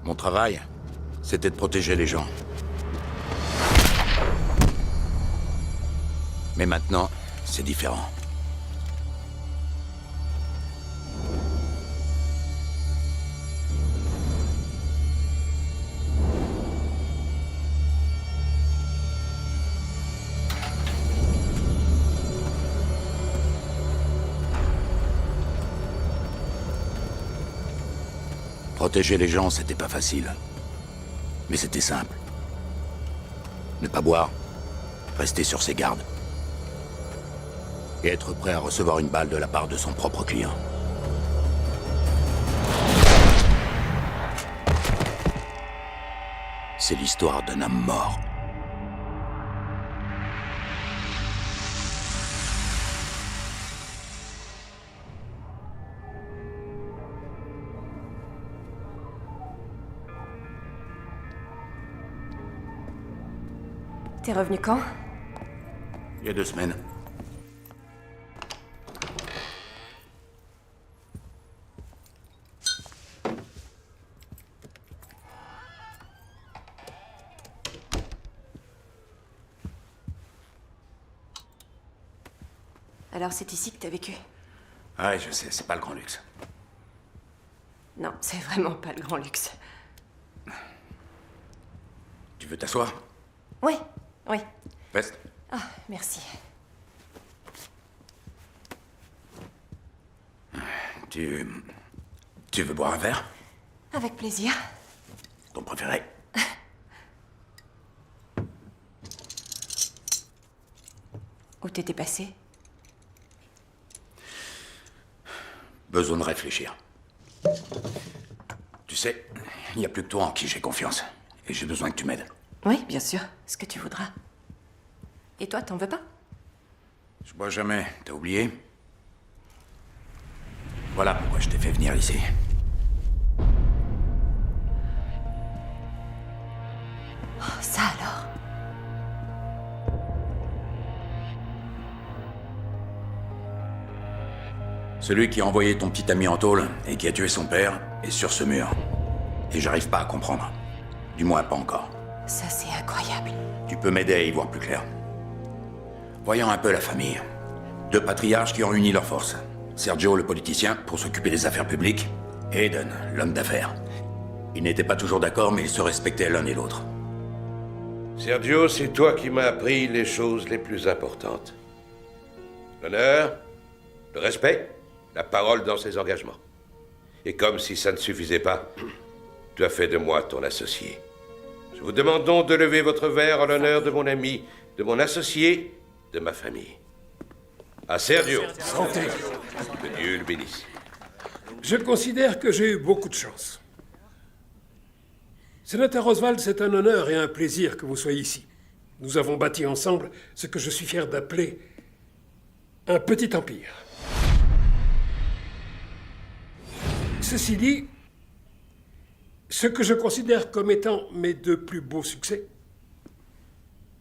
Mon travail, c'était de protéger les gens. Mais maintenant, c'est différent. Protéger les gens, c'était pas facile. Mais c'était simple. Ne pas boire, rester sur ses gardes. Et être prêt à recevoir une balle de la part de son propre client. C'est l'histoire d'un homme mort. T'es revenu quand? Il y a 2 semaines. Alors c'est ici que t'as vécu? Ouais, je sais, c'est pas le grand luxe. Non, c'est vraiment pas le grand luxe. Tu veux t'asseoir? Oui, oui. Veste. Ah, merci. Tu veux boire un verre? Avec plaisir. Ton préféré? Où t'étais passé? Besoin de réfléchir. Tu sais, il n'y a plus que toi en qui j'ai confiance. Et j'ai besoin que tu m'aides. Oui, bien sûr. Ce que tu voudras. Et toi, t'en veux pas? Je bois jamais, t'as oublié? Voilà pourquoi je t'ai fait venir ici. Oh, ça alors? Celui qui a envoyé ton petit ami en tôle et qui a tué son père est sur ce mur. Et j'arrive pas à comprendre. Du moins pas encore. Ça, c'est incroyable. Tu peux m'aider à y voir plus clair. Voyons un peu la famille. 2 patriarches qui ont uni leurs forces. Sergio, le politicien, pour s'occuper des affaires publiques, et Eden, l'homme d'affaires. Ils n'étaient pas toujours d'accord, mais ils se respectaient l'un et l'autre. Sergio, c'est toi qui m'as appris les choses les plus importantes. L'honneur, le respect, la parole dans ses engagements. Et comme si ça ne suffisait pas, tu as fait de moi ton associé. Je vous demande donc de lever votre verre en l'honneur de mon ami, de mon associé, de ma famille. À Sergio. Santé. Que Dieu le bénisse. Je considère que j'ai eu beaucoup de chance. Sénateur Oswald, c'est un honneur et un plaisir que vous soyez ici. Nous avons bâti ensemble ce que je suis fier d'appeler un petit empire. Ceci dit, ce que je considère comme étant mes 2 plus beaux succès,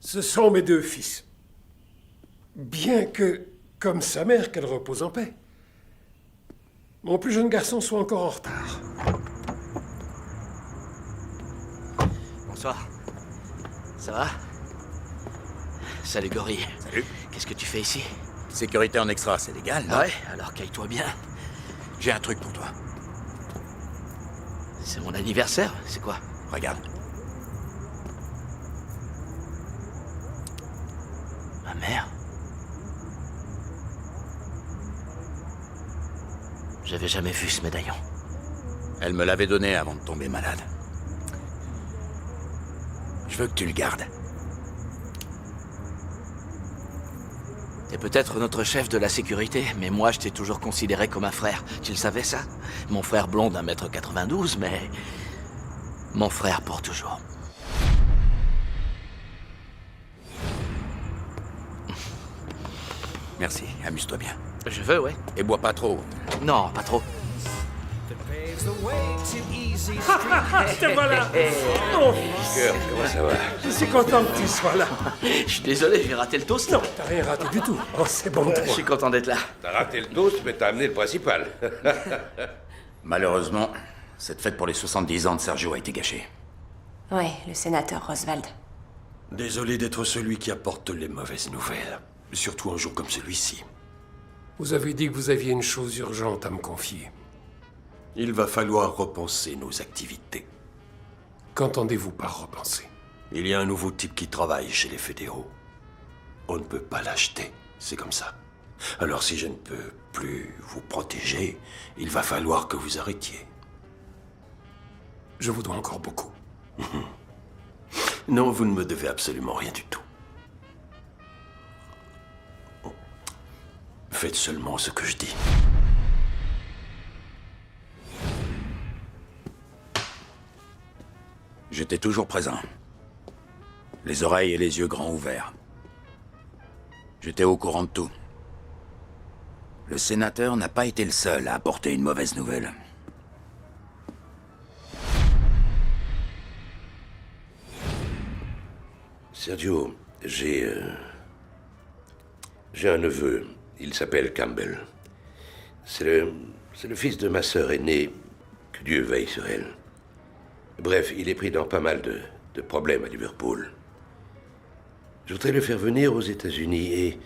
ce sont mes 2 fils. Bien que, comme sa mère, qu'elle repose en paix, mon plus jeune garçon soit encore en retard. Bonsoir. Ça va? Salut, Gorille. Salut. Qu'est-ce que tu fais ici? Sécurité en extra, c'est légal, non? Ouais, alors caille-toi bien. J'ai un truc pour toi. C'est mon anniversaire? C'est quoi? Regarde. Ma mère? J'avais jamais vu ce médaillon. Elle me l'avait donné avant de tomber malade. Je veux que tu le gardes. T'es peut-être notre chef de la sécurité, mais moi je t'ai toujours considéré comme un frère. Tu le savais ça? Mon frère blond d'1m92, mais... mon frère pour toujours. Merci, amuse-toi bien. Je veux, ouais. Et bois pas trop. Non, pas trop. Te voilà. Oh, Cœur, comment ça va? je suis content que tu sois là. Je suis désolé, j'ai raté le toast. Non, t'as rien raté du tout. Oh, c'est bon de Je toi. suis content d'être là. T'as raté le toast, mais t'as amené le principal. Malheureusement, Cette fête pour les 70 ans de Sergio a été gâchée. Ouais, le sénateur Roswald. Désolé d'être celui qui apporte les mauvaises nouvelles. Surtout un jour comme celui-ci. Vous avez dit que vous aviez une chose urgente à me confier. Il va falloir repenser nos activités. Qu'entendez-vous par repenser? Il y a un nouveau type qui travaille chez les fédéraux. On ne peut pas l'acheter, c'est comme ça. Alors si je ne peux plus vous protéger, il va falloir que vous arrêtiez. Je vous dois encore beaucoup. Non, vous ne me devez absolument rien du tout. Faites seulement ce que je dis. J'étais toujours présent. Les oreilles et les yeux grands ouverts. J'étais au courant de tout. Le sénateur n'a pas été le seul à apporter une mauvaise nouvelle. Sergio, j'ai un neveu. Il s'appelle Campbell. C'est le fils de ma sœur aînée. Que Dieu veille sur elle. Bref, il est pris dans pas mal de problèmes à Liverpool. Je voudrais le faire venir aux États-Unis et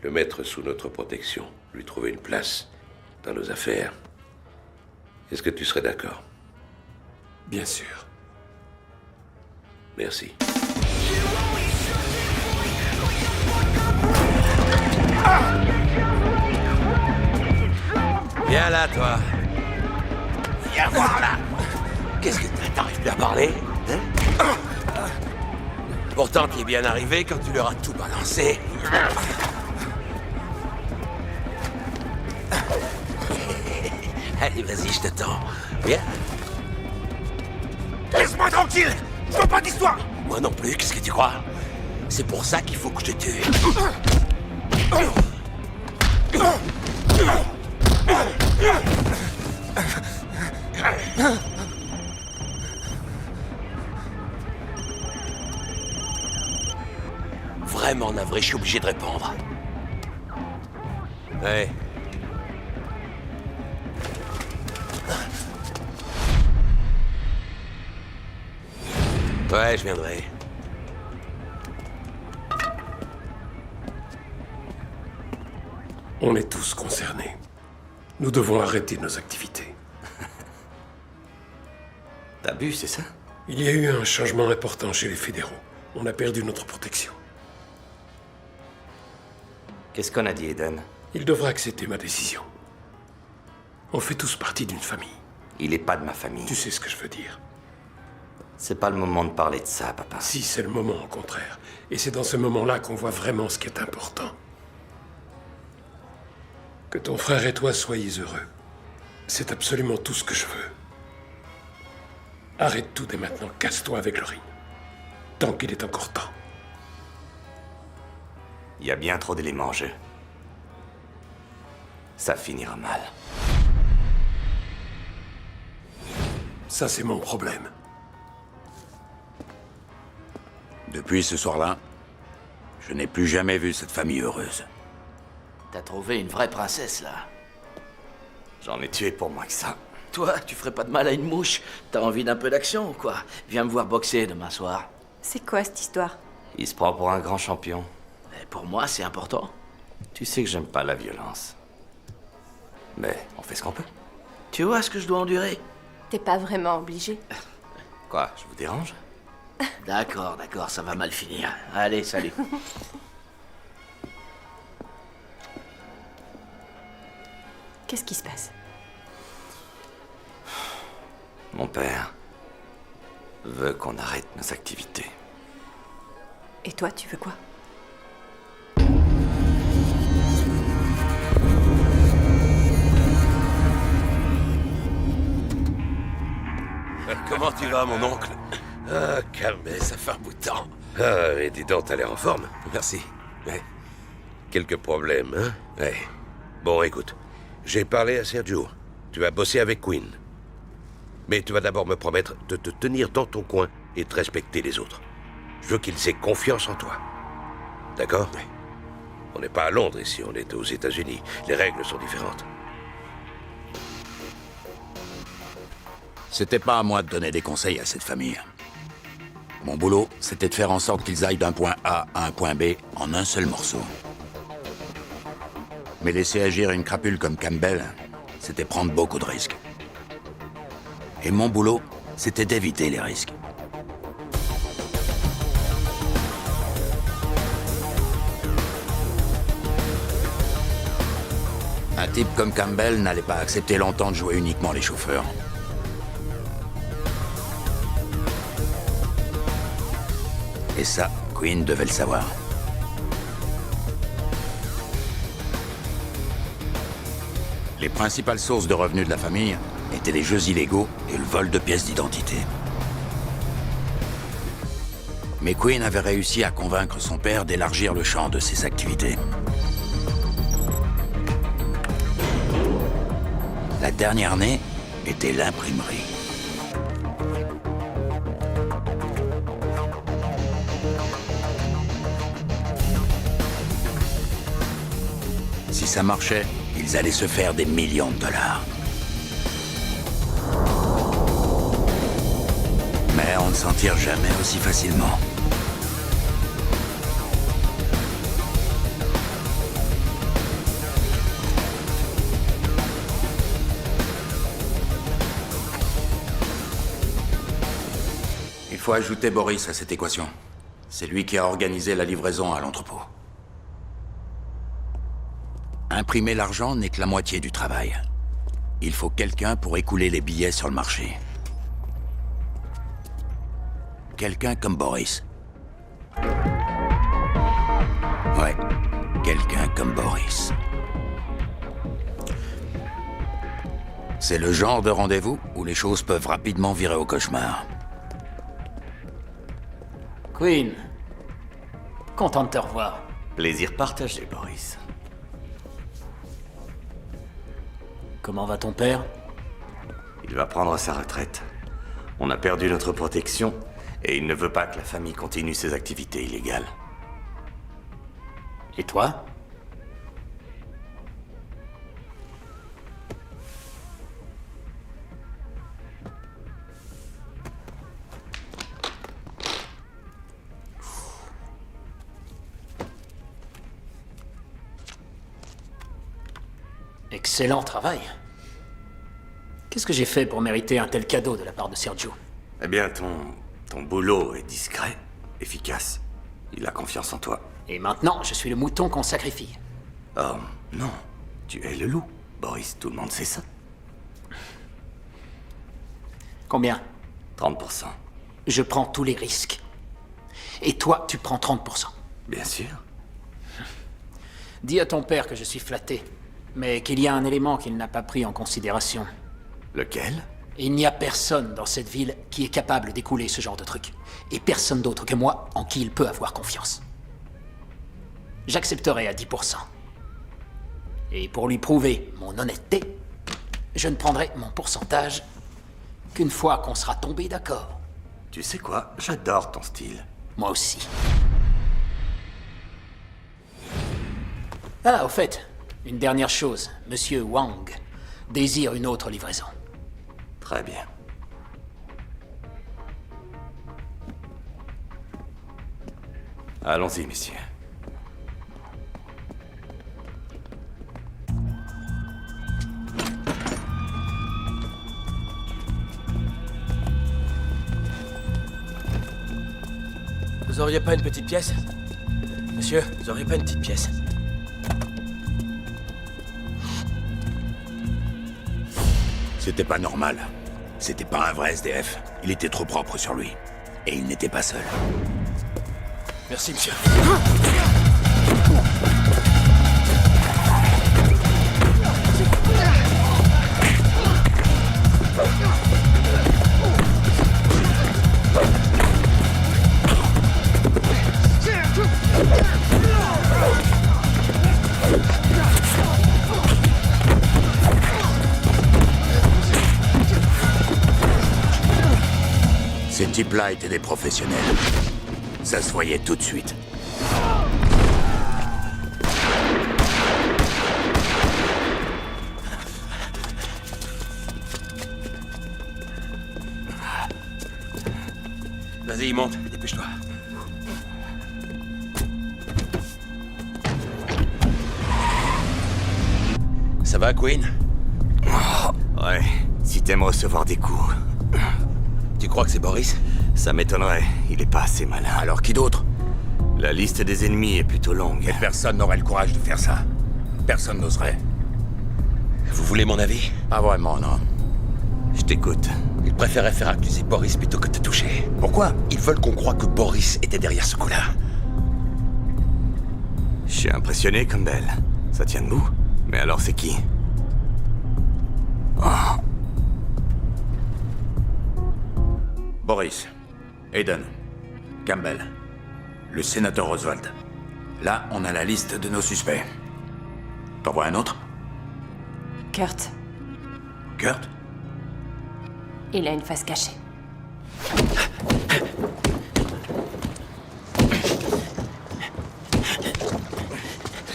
le mettre sous notre protection, lui trouver une place dans nos affaires. Est-ce que tu serais d'accord? Bien sûr. Merci. Viens là, toi. Viens voir là. Qu'est-ce que t'arrives plus à parler, hein? Pourtant, t'y es bien arrivé quand tu leur as tout balancé. Allez, vas-y, je te tends. Viens. Laisse-moi tranquille. Je veux pas d'histoire. Moi non plus, qu'est-ce que tu crois? C'est pour ça qu'il faut que je te tue. Vraiment navré, je suis obligé de répondre. Ouais. Ouais, je viendrai. On est tous concernés. Nous devons arrêter nos activités. T'as bu, c'est ça? Il y a eu un changement important chez les fédéraux. On a perdu notre protection. Qu'est-ce qu'on a dit, Eden? Il devra accepter ma décision. On fait tous partie d'une famille. Il est pas de ma famille. Tu sais ce que je veux dire. C'est pas le moment de parler de ça, papa. Si, c'est le moment, au contraire. Et c'est dans ce moment-là qu'on voit vraiment ce qui est important. Que ton frère et toi soyez heureux. C'est absolument tout ce que je veux. Arrête tout dès maintenant, casse-toi avec Lorraine. Tant qu'il est encore temps. Il y a bien trop d'éléments en jeu. Ça finira mal. Ça, c'est mon problème. Depuis ce soir-là, je n'ai plus jamais vu cette famille heureuse. T'as trouvé une vraie princesse, là. J'en ai tué pour moins que ça. Toi, tu ferais pas de mal à une mouche. T'as envie d'un peu d'action ou quoi? Viens me voir boxer demain soir. C'est quoi cette histoire? Il se prend pour un grand champion. Et pour moi, c'est important. Tu sais que j'aime pas la violence. Mais on fait ce qu'on peut. Tu vois ce que je dois endurer? T'es pas vraiment obligé. Quoi, je vous dérange? D'accord, ça va mal finir. Allez, salut. Qu'est-ce qui se passe? Mon père veut qu'on arrête nos activités. Et toi, tu veux quoi? Comment tu vas, mon oncle? Ah, Campbell. Ça fait un bout de temps. Ah, et dis donc, t'as l'air en forme. Merci. Ouais. Quelques problèmes, hein? Ouais. Bon, écoute, j'ai parlé à Sergio. Tu vas bosser avec Quinn. Mais tu vas d'abord me promettre de te tenir dans ton coin et de respecter les autres. Je veux qu'ils aient confiance en toi. D'accord? Oui. On n'est pas à Londres ici, on est aux États-Unis. Les règles sont différentes. C'était pas à moi de donner des conseils à cette famille. Mon boulot, c'était de faire en sorte qu'ils aillent d'un point A à un point B en un seul morceau. Mais laisser agir une crapule comme Campbell, c'était prendre beaucoup de risques. Et mon boulot, c'était d'éviter les risques. Un type comme Campbell n'allait pas accepter longtemps de jouer uniquement les chauffeurs. Et ça, Quinn devait le savoir. Les principales sources de revenus de la famille étaient les jeux illégaux et le vol de pièces d'identité. Mais Quinn avait réussi à convaincre son père d'élargir le champ de ses activités. La dernière née était l'imprimerie. Si ça marchait, ils allaient se faire des millions de dollars. Mais on ne s'en tire jamais aussi facilement. Il faut ajouter Boris à cette équation. C'est lui qui a organisé la livraison à l'entrepôt. Imprimer l'argent n'est que la moitié du travail. Il faut quelqu'un pour écouler les billets sur le marché. Quelqu'un comme Boris. Ouais, quelqu'un comme Boris. C'est le genre de rendez-vous où les choses peuvent rapidement virer au cauchemar. Quinn, content de te revoir. Plaisir partagé, Boris. Comment va ton père? Il va prendre sa retraite. On a perdu notre protection et il ne veut pas que la famille continue ses activités illégales. Et toi? Excellent travail. Qu'est-ce que j'ai fait pour mériter un tel cadeau de la part de Sergio? Eh bien, ton boulot est discret, efficace. Il a confiance en toi. Et maintenant, je suis le mouton qu'on sacrifie. Oh, non. Tu es le loup. Boris, tout le monde sait ça. Combien? 30%. Je prends tous les risques. Et toi, tu prends 30%. Bien sûr. Dis à ton père que je suis flatté, mais qu'il y a un élément qu'il n'a pas pris en considération. Lequel? Il n'y a personne dans cette ville qui est capable d'écouler ce genre de truc. Et personne d'autre que moi en qui il peut avoir confiance. J'accepterai à 10%. Et pour lui prouver mon honnêteté, je ne prendrai mon pourcentage qu'une fois qu'on sera tombé d'accord. Tu sais quoi? J'adore ton style. Moi aussi. Ah, au fait, une dernière chose. Monsieur Wang désire une autre livraison. Très bien. Allons-y, messieurs. Vous auriez pas une petite pièce? Monsieur, vous auriez pas une petite pièce? C'était pas normal. C'était pas un vrai SDF. Il était trop propre sur lui. Et il n'était pas seul. Merci, monsieur. Ces types-là étaient des professionnels. Ça se voyait tout de suite. Vas-y, monte, dépêche-toi. Ça va, Queen? Ouais, si t'aimes recevoir des coups. Tu crois que c'est Boris? Ça m'étonnerait, il est pas assez malin. Alors qui d'autre? La liste des ennemis est plutôt longue. Mais personne n'aurait le courage de faire ça. Personne n'oserait. Vous voulez mon avis? Pas vraiment, non. Je t'écoute. Ils préféraient faire accuser Boris plutôt que de te toucher. Pourquoi? Ils veulent qu'on croie que Boris était derrière ce coup-là. Je suis impressionné, Campbell. Ça tient debout. Mais alors c'est qui? Boris, Aiden, Campbell, le sénateur Oswald. Là, on a la liste de nos suspects. T'en vois un autre? Kurt, Kurt? il a une face cachée.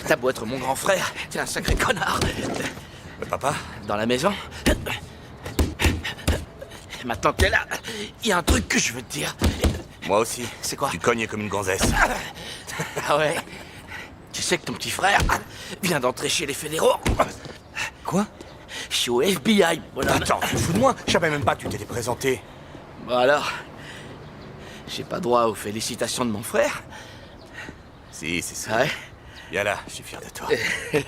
T'as beau être mon grand frère, t'es un sacré connard. Le papa? Dans la maison. Maintenant que t'es là, il y a un truc que je veux te dire. Moi aussi. C'est quoi? Tu cognes comme une gonzesse. Ah ouais? Tu sais que ton petit frère vient d'entrer chez les fédéraux? Quoi? Je suis au FBI, bonhomme. Attends, tu te fous de moi? Je savais même pas que tu t'étais présenté. Bon alors, j'ai pas droit aux félicitations de mon frère? Si, c'est ça. Ouais? Viens là, je suis fier de toi.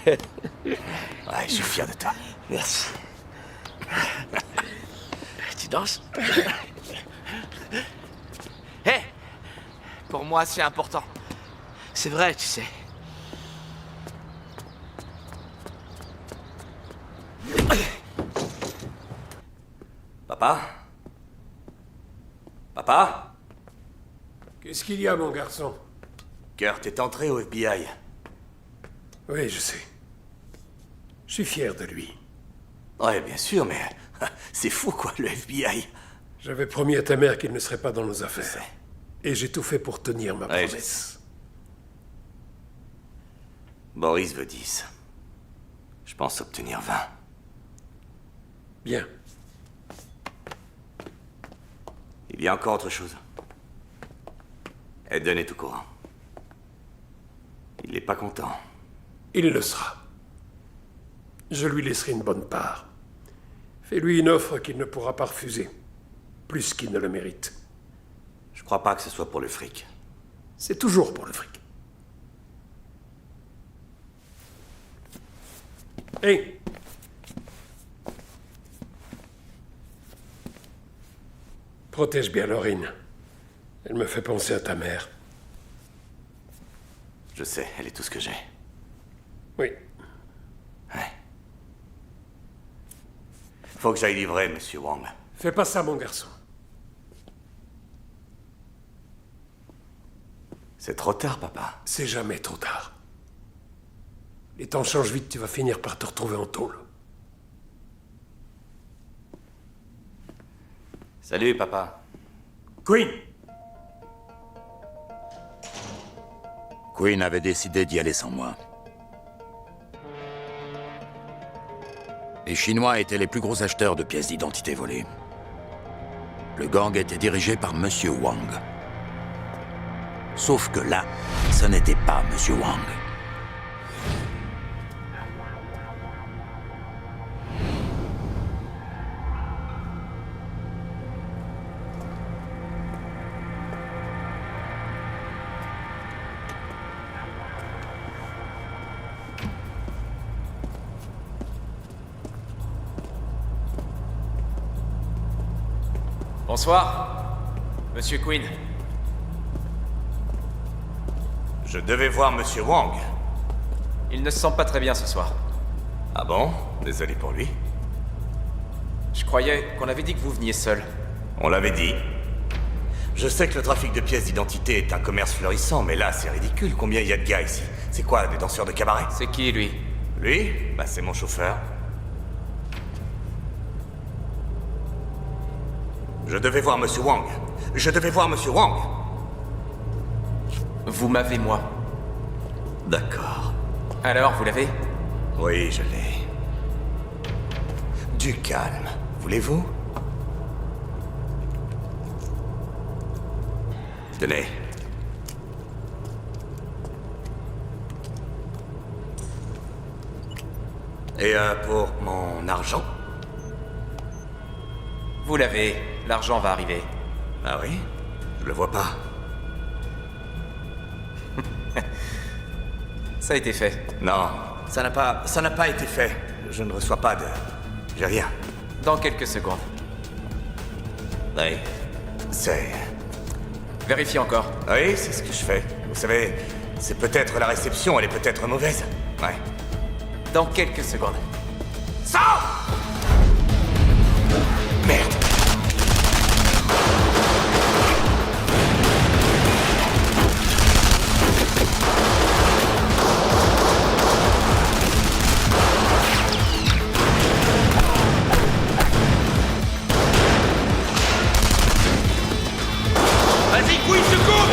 Ouais, je suis fier de toi. Merci. Tu danses? Hé! Pour moi, c'est important. C'est vrai, tu sais. Papa? Papa? Qu'est-ce qu'il y a, mon garçon? Kurt est entré au FBI. Oui, je sais. Je suis fier de lui. Ouais, bien sûr, mais c'est fou, quoi, le FBI. J'avais promis à ta mère qu'il ne serait pas dans nos affaires. sais. Et j'ai tout fait pour tenir ma Ouais, promesse. Boris veut 10. Je pense obtenir 20. Bien. Il y a encore autre chose. Eden est au courant. Il n'est pas content. Il le sera. Je lui laisserai une bonne part. Fais-lui une offre qu'il ne pourra pas refuser. Plus qu'il ne le mérite. Je crois pas que ce soit pour le fric. C'est toujours pour le fric. Hé! Protège bien Laurine. Elle me fait penser à ta mère. Je sais, elle est tout ce que j'ai. Oui. Ouais. Faut que j'aille livrer, monsieur Wang. Fais pas ça, mon garçon. C'est trop tard, papa. C'est jamais trop tard. Les temps changent vite, tu vas finir par te retrouver en tôle. Salut, papa. Queen! Queen avait décidé d'y aller sans moi. Les Chinois étaient les plus gros acheteurs de pièces d'identité volées. Le gang était dirigé par Monsieur Wang. Sauf que là, ce n'était pas Monsieur Wang. Bonsoir, Monsieur Quinn. Je devais voir monsieur Wang. Il ne se sent pas très bien ce soir. Ah bon? Désolé pour lui. Je croyais qu'on avait dit que vous veniez seul. On l'avait dit. Je sais que le trafic de pièces d'identité est un commerce florissant, mais là, c'est ridicule. Combien il y a de gars ici? C'est quoi, des danseurs de cabaret? C'est qui, lui? Lui? Bah, c'est mon chauffeur. Je devais voir monsieur Wang. Je devais voir monsieur Wang. Vous m'avez, moi. D'accord. Alors, vous l'avez? Oui, je l'ai. Du calme, voulez-vous? Tenez. Et pour mon argent? Vous l'avez. L'argent va arriver. Ah oui? Je le vois pas. Ça a été fait. Non, ça n'a pas été fait. Je ne reçois pas de... J'ai rien. Dans quelques secondes. Oui. C'est... Vérifiez encore. Oui, c'est ce que je fais. Vous savez, c'est peut-être la réception, elle est peut-être mauvaise. Ouais. Dans quelques secondes. Sors! Merde. Vas-y, Queen, secours!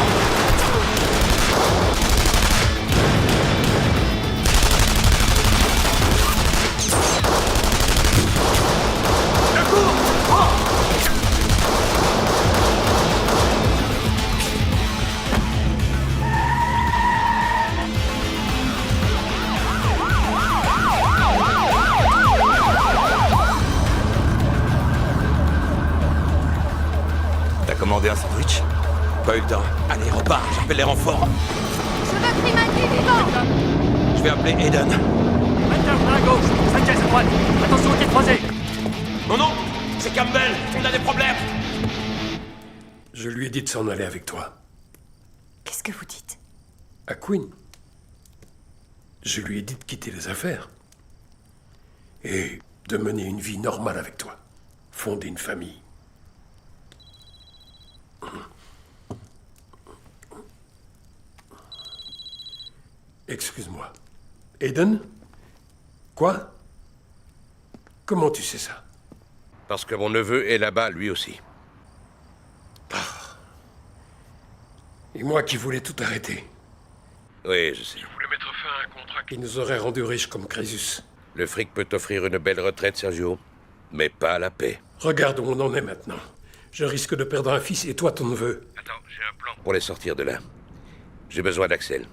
T'as commandé un sandwich? Pas eu le temps. Allez, repars, j'appelle les renforts. Je veux Grimaldi vivant! Je vais appeler Aiden. Hunter, à gauche, Sanchez à droite. Attention au tir croisé. Non, non, c'est Campbell, on a des problèmes. Je lui ai dit de s'en aller avec toi. Qu'est-ce que vous dites? À Queen. Je lui ai dit de quitter les affaires. Et de mener une vie normale avec toi. Fonder une famille. Excuse-moi. Aiden? Quoi? Comment tu sais ça? Parce que mon neveu est là-bas, lui aussi. Et moi qui voulais tout arrêter. Oui, je sais. Je voulais mettre fin à un contrat qui nous aurait rendus riches comme Crésus. Le fric peut t'offrir une belle retraite, Sergio, mais pas la paix. Regarde où on en est maintenant. Je risque de perdre un fils et toi ton neveu. Attends, j'ai un plan pour les sortir de là. J'ai besoin d'Axel.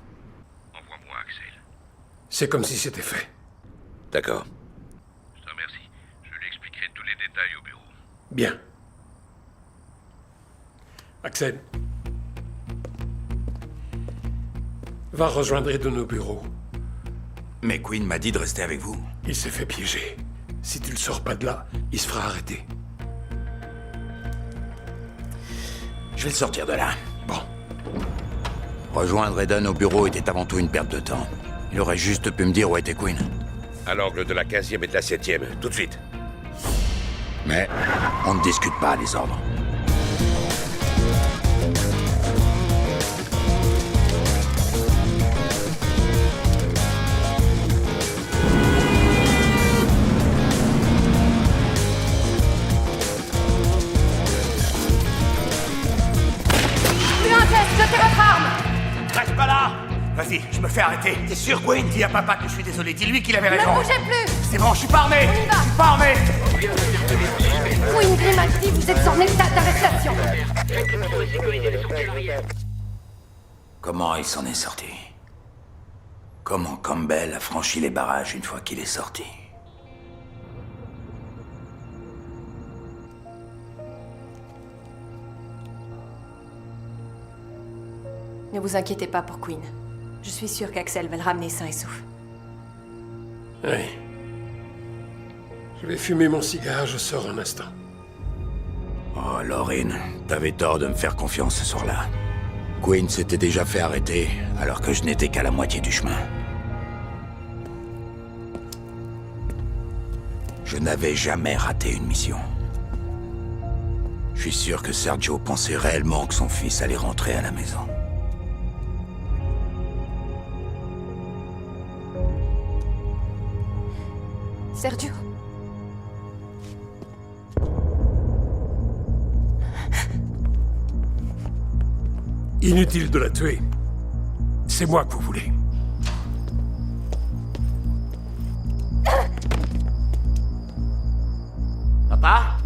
Envoie-moi Axel. C'est comme si c'était fait. D'accord. Je te remercie. Je lui expliquerai tous les détails au bureau. Bien. Axel. Va rejoindre de nos bureaux. Mais Queen m'a dit de rester avec vous. Il s'est fait piéger. Si tu le sors pas de là, il se fera arrêter. Je vais le sortir de là. Bon. Rejoindre Eden au bureau était avant tout une perte de temps. Il aurait juste pu me dire où était Queen. À l'angle de la 15e et de la 7e, tout de suite. Mais on ne discute pas les ordres. Plus un test, jetez votre arme! Reste pas là! Vas-y, je me fais arrêter. T'es sûr, Queen? Dis à papa que je suis désolé. Dis-lui qu'il avait raison. Ne bougez plus! C'est bon, je suis pas armé! On y va. Je suis pas armé! Queen Grimaldi, vous êtes en état d'arrestation! Comment il s'en est sorti? Comment Campbell a franchi les barrages une fois qu'il est sorti? Ne vous inquiétez pas pour Queen. Je suis sûre qu'Axel va le ramener sain et sauf. Oui. Je vais fumer mon cigare, je sors un instant. Oh, Laurine, t'avais tort de me faire confiance ce soir-là. Queen s'était déjà fait arrêter, alors que je n'étais qu'à la moitié du chemin. Je n'avais jamais raté une mission. Je suis sûr que Sergio pensait réellement que son fils allait rentrer à la maison. Sergio? Inutile de la tuer. C'est moi que vous voulez. Papa?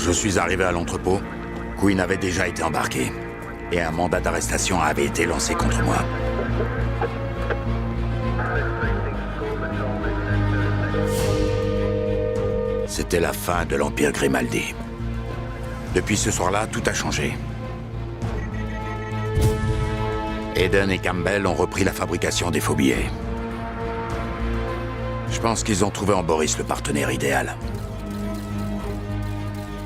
je suis arrivé à l'entrepôt, Quinn avait déjà été embarqué. Et un mandat d'arrestation avait été lancé contre moi. C'était la fin de l'Empire Grimaldi. Depuis ce soir-là, tout a changé. Eden et Campbell ont repris la fabrication des faux billets. Je pense qu'ils ont trouvé en Boris le partenaire idéal.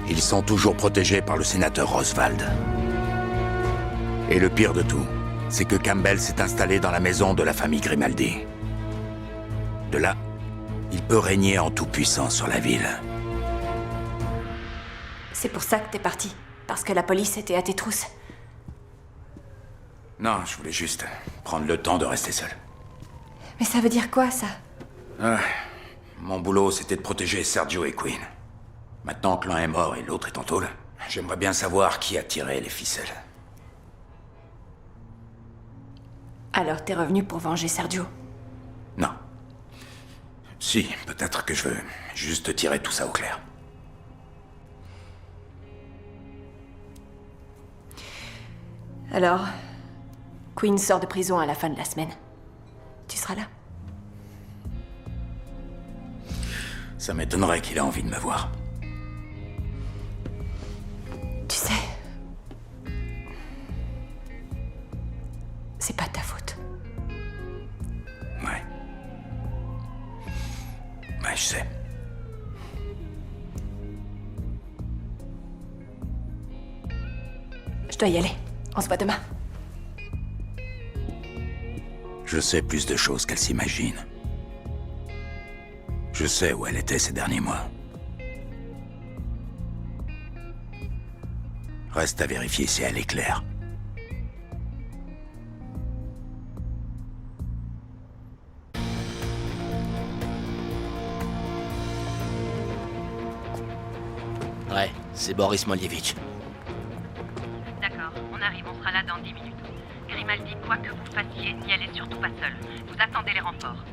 Ils sont toujours protégés par le sénateur Oswald. Et le pire de tout, c'est que Campbell s'est installé dans la maison de la famille Grimaldi. De là, il peut régner en tout-puissance sur la ville. C'est pour ça que t'es parti. Parce que la police était à tes trousses. Non, je voulais juste prendre le temps de rester seul. Mais ça veut dire quoi, ça? Mon boulot, c'était de protéger Sergio et Quinn. Maintenant que l'un est mort et l'autre est en tôle, j'aimerais bien savoir qui a tiré les ficelles. Alors t'es revenu pour venger Sergio? Non. Si, peut-être que je veux juste tirer tout ça au clair. Alors, Quinn sort de prison à la fin de la semaine. Tu seras là? Ça m'étonnerait qu'il ait envie de me voir. Tu sais... C'est pas ta faute. Ouais. Ouais, je sais. Je dois y aller. On se voit demain. Je sais plus de choses qu'elle s'imagine. Je sais où elle était ces derniers mois. Reste à vérifier si elle est claire. Ouais, c'est Boris Moljevitch. D'accord, on arrive, on sera là dans 10 minutes. Grimaldi, quoi que vous fassiez, n'y allez surtout pas seul. Vous attendez les renforts.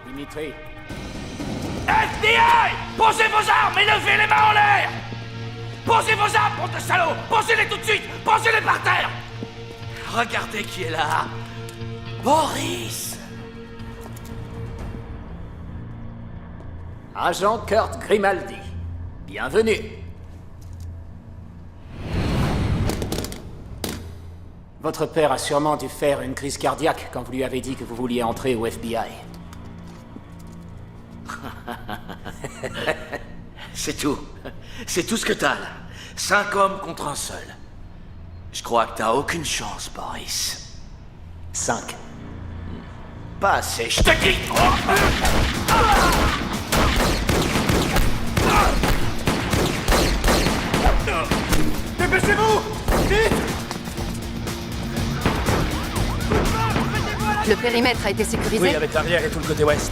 Dimitri, FBI! Posez vos armes et levez les mains en l'air! Posez vos armes, bande de salauds! Posez-les tout de suite! Posez-les par terre! Regardez qui est là! Boris! agent Kurt Grimaldi. Bienvenue. Votre père a sûrement dû faire une crise cardiaque quand vous lui avez dit que vous vouliez entrer au FBI. C'est tout. C'est tout ce que t'as, là. 5 hommes contre un seul. Je crois que t'as aucune chance, Boris. 5. Pas assez, je te dis! Dépêchez-vous! Vite! Le périmètre a été sécurisé? Oui, avec l'arrière et tout le côté ouest.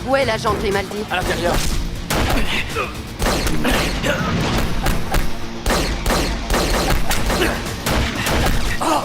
Où est l'agent Grimaldi? À l'intérieur. Vite! Vite! Ah!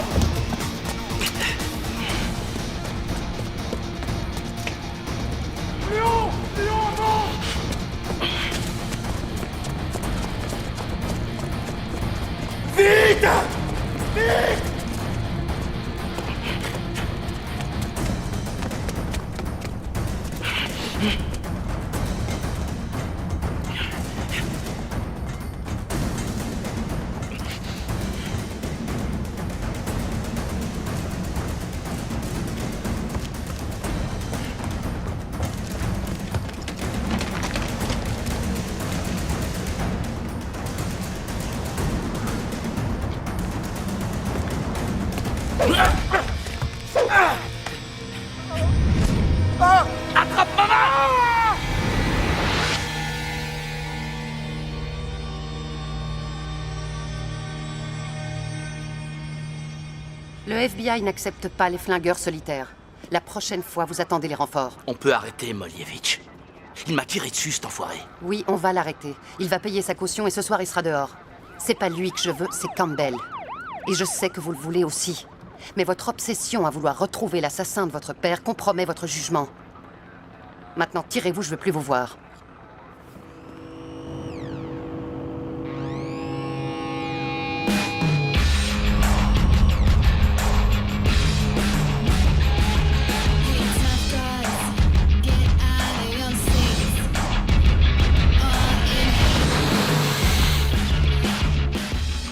Le FBI n'accepte pas les flingueurs solitaires. La prochaine fois, vous attendez les renforts. On peut arrêter Molievich. Il m'a tiré dessus, cet enfoiré. Oui, on va l'arrêter. Il va payer sa caution et ce soir, il sera dehors. C'est pas lui que je veux, c'est Campbell. Et je sais que vous le voulez aussi. Mais votre obsession à vouloir retrouver l'assassin de votre père compromet votre jugement. Maintenant, tirez-vous, je veux plus vous voir.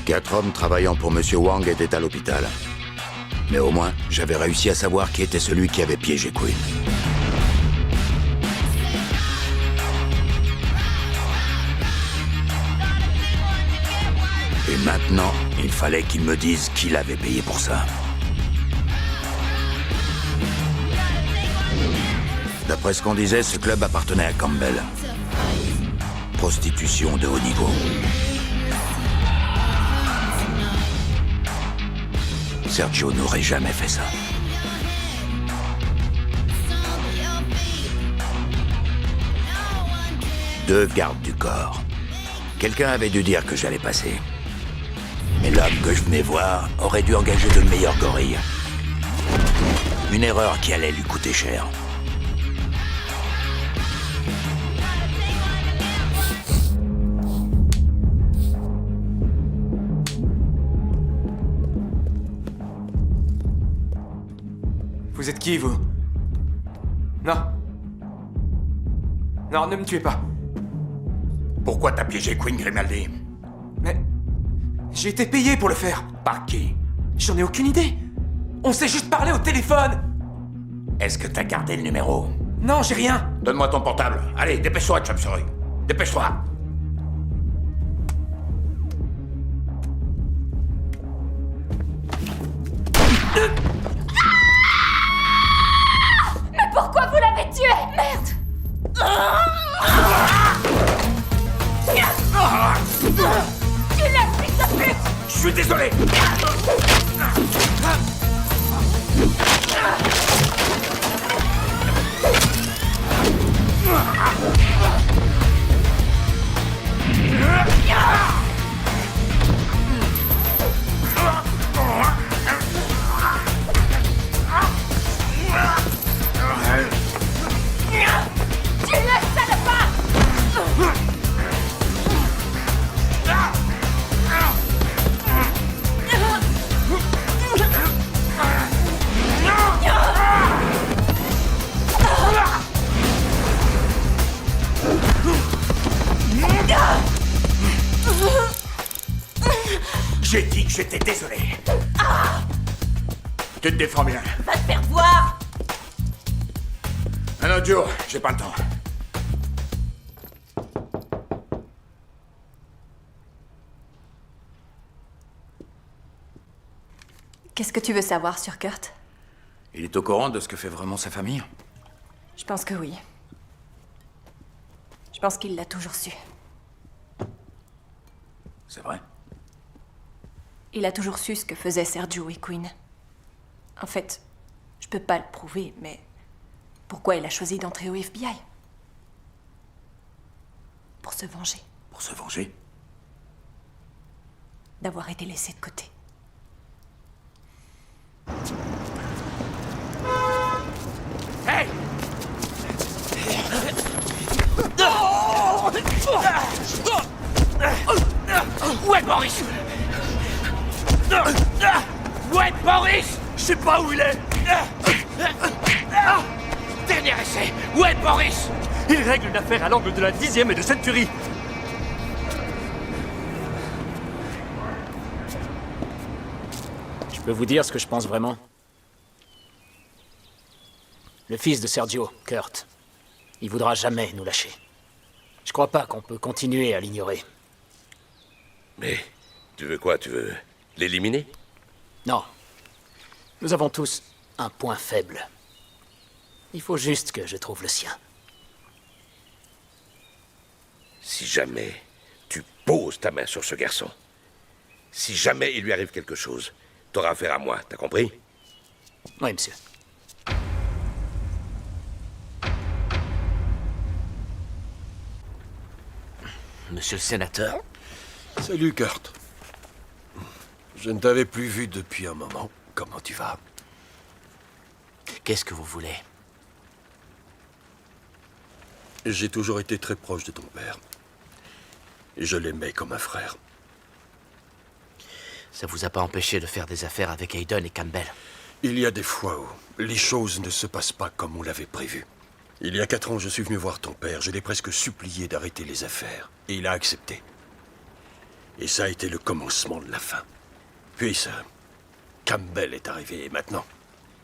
Quatre hommes travaillant pour Monsieur Wang étaient à l'hôpital. Mais au moins, j'avais réussi à savoir qui était celui qui avait piégé Quinn. Et maintenant, il fallait qu'il me dise qui l'avait payé pour ça. D'après ce qu'on disait, ce club appartenait à Campbell. Prostitution de haut niveau. Sergio n'aurait jamais fait ça. Deux gardes du corps. Quelqu'un avait dû dire que j'allais passer. Mais l'homme que je venais voir aurait dû engager de meilleurs gorilles. Une erreur qui allait lui coûter cher. Vous êtes qui, vous? Non. Non, ne me tuez pas. Pourquoi t'as piégé Quinn Grimaldi? Mais... j'ai été payé pour le faire. Par qui? J'en ai aucune idée. On s'est juste parlé au téléphone. Est-ce que t'as gardé le numéro? Non, j'ai rien. Donne-moi ton portable. Allez, dépêche-toi, Chopsoroy. Dépêche-toi. Mais pourquoi vous l'avez tué? Merde! Tu l'as, fils de pute! Je suis désolé. Tu l'as, salopard! J'ai dit que j'étais désolé. Tu te défends bien. Va te faire voir! Un autre jour, j'ai pas le temps. Qu'est-ce que tu veux savoir sur Kurt? Il est au courant de ce que fait vraiment sa famille? Je pense que oui. Je pense qu'il l'a toujours su. C'est vrai? Il a toujours su ce que faisaient Sergio et Quinn. En fait, je peux pas le prouver, mais pourquoi il a choisi d'entrer au FBI? Pour se venger. Pour se venger? D'avoir été laissé de côté. Hey! Où est Boris? Où est Boris? Je sais pas où il est. Dernier essai. Où est Boris? Il règle une affaire à l'angle de la 10e et de Century. Je peux vous dire ce que je pense vraiment? Le fils de Sergio, Kurt, il voudra jamais nous lâcher. Je crois pas qu'on peut continuer à l'ignorer. Mais tu veux quoi? Tu veux l'éliminer? Non. Nous avons tous un point faible. Il faut juste que je trouve le sien. Si jamais tu poses ta main sur ce garçon, si jamais il lui arrive quelque chose, t'auras affaire à moi, t'as compris? Oui, monsieur. Monsieur le sénateur. Salut, Kurt. Je ne t'avais plus vu depuis un moment. Comment tu vas? Qu'est-ce que vous voulez? J'ai toujours été très proche de ton père. Et je l'aimais comme un frère. Ça vous a pas empêché de faire des affaires avec Hayden et Campbell? Il y a des fois où les choses ne se passent pas comme on l'avait prévu. Il y a 4 ans, je suis venu voir ton père. Je l'ai presque supplié d'arrêter les affaires. Et il a accepté. Et ça a été le commencement de la fin. Puis ça... Campbell est arrivé, et maintenant,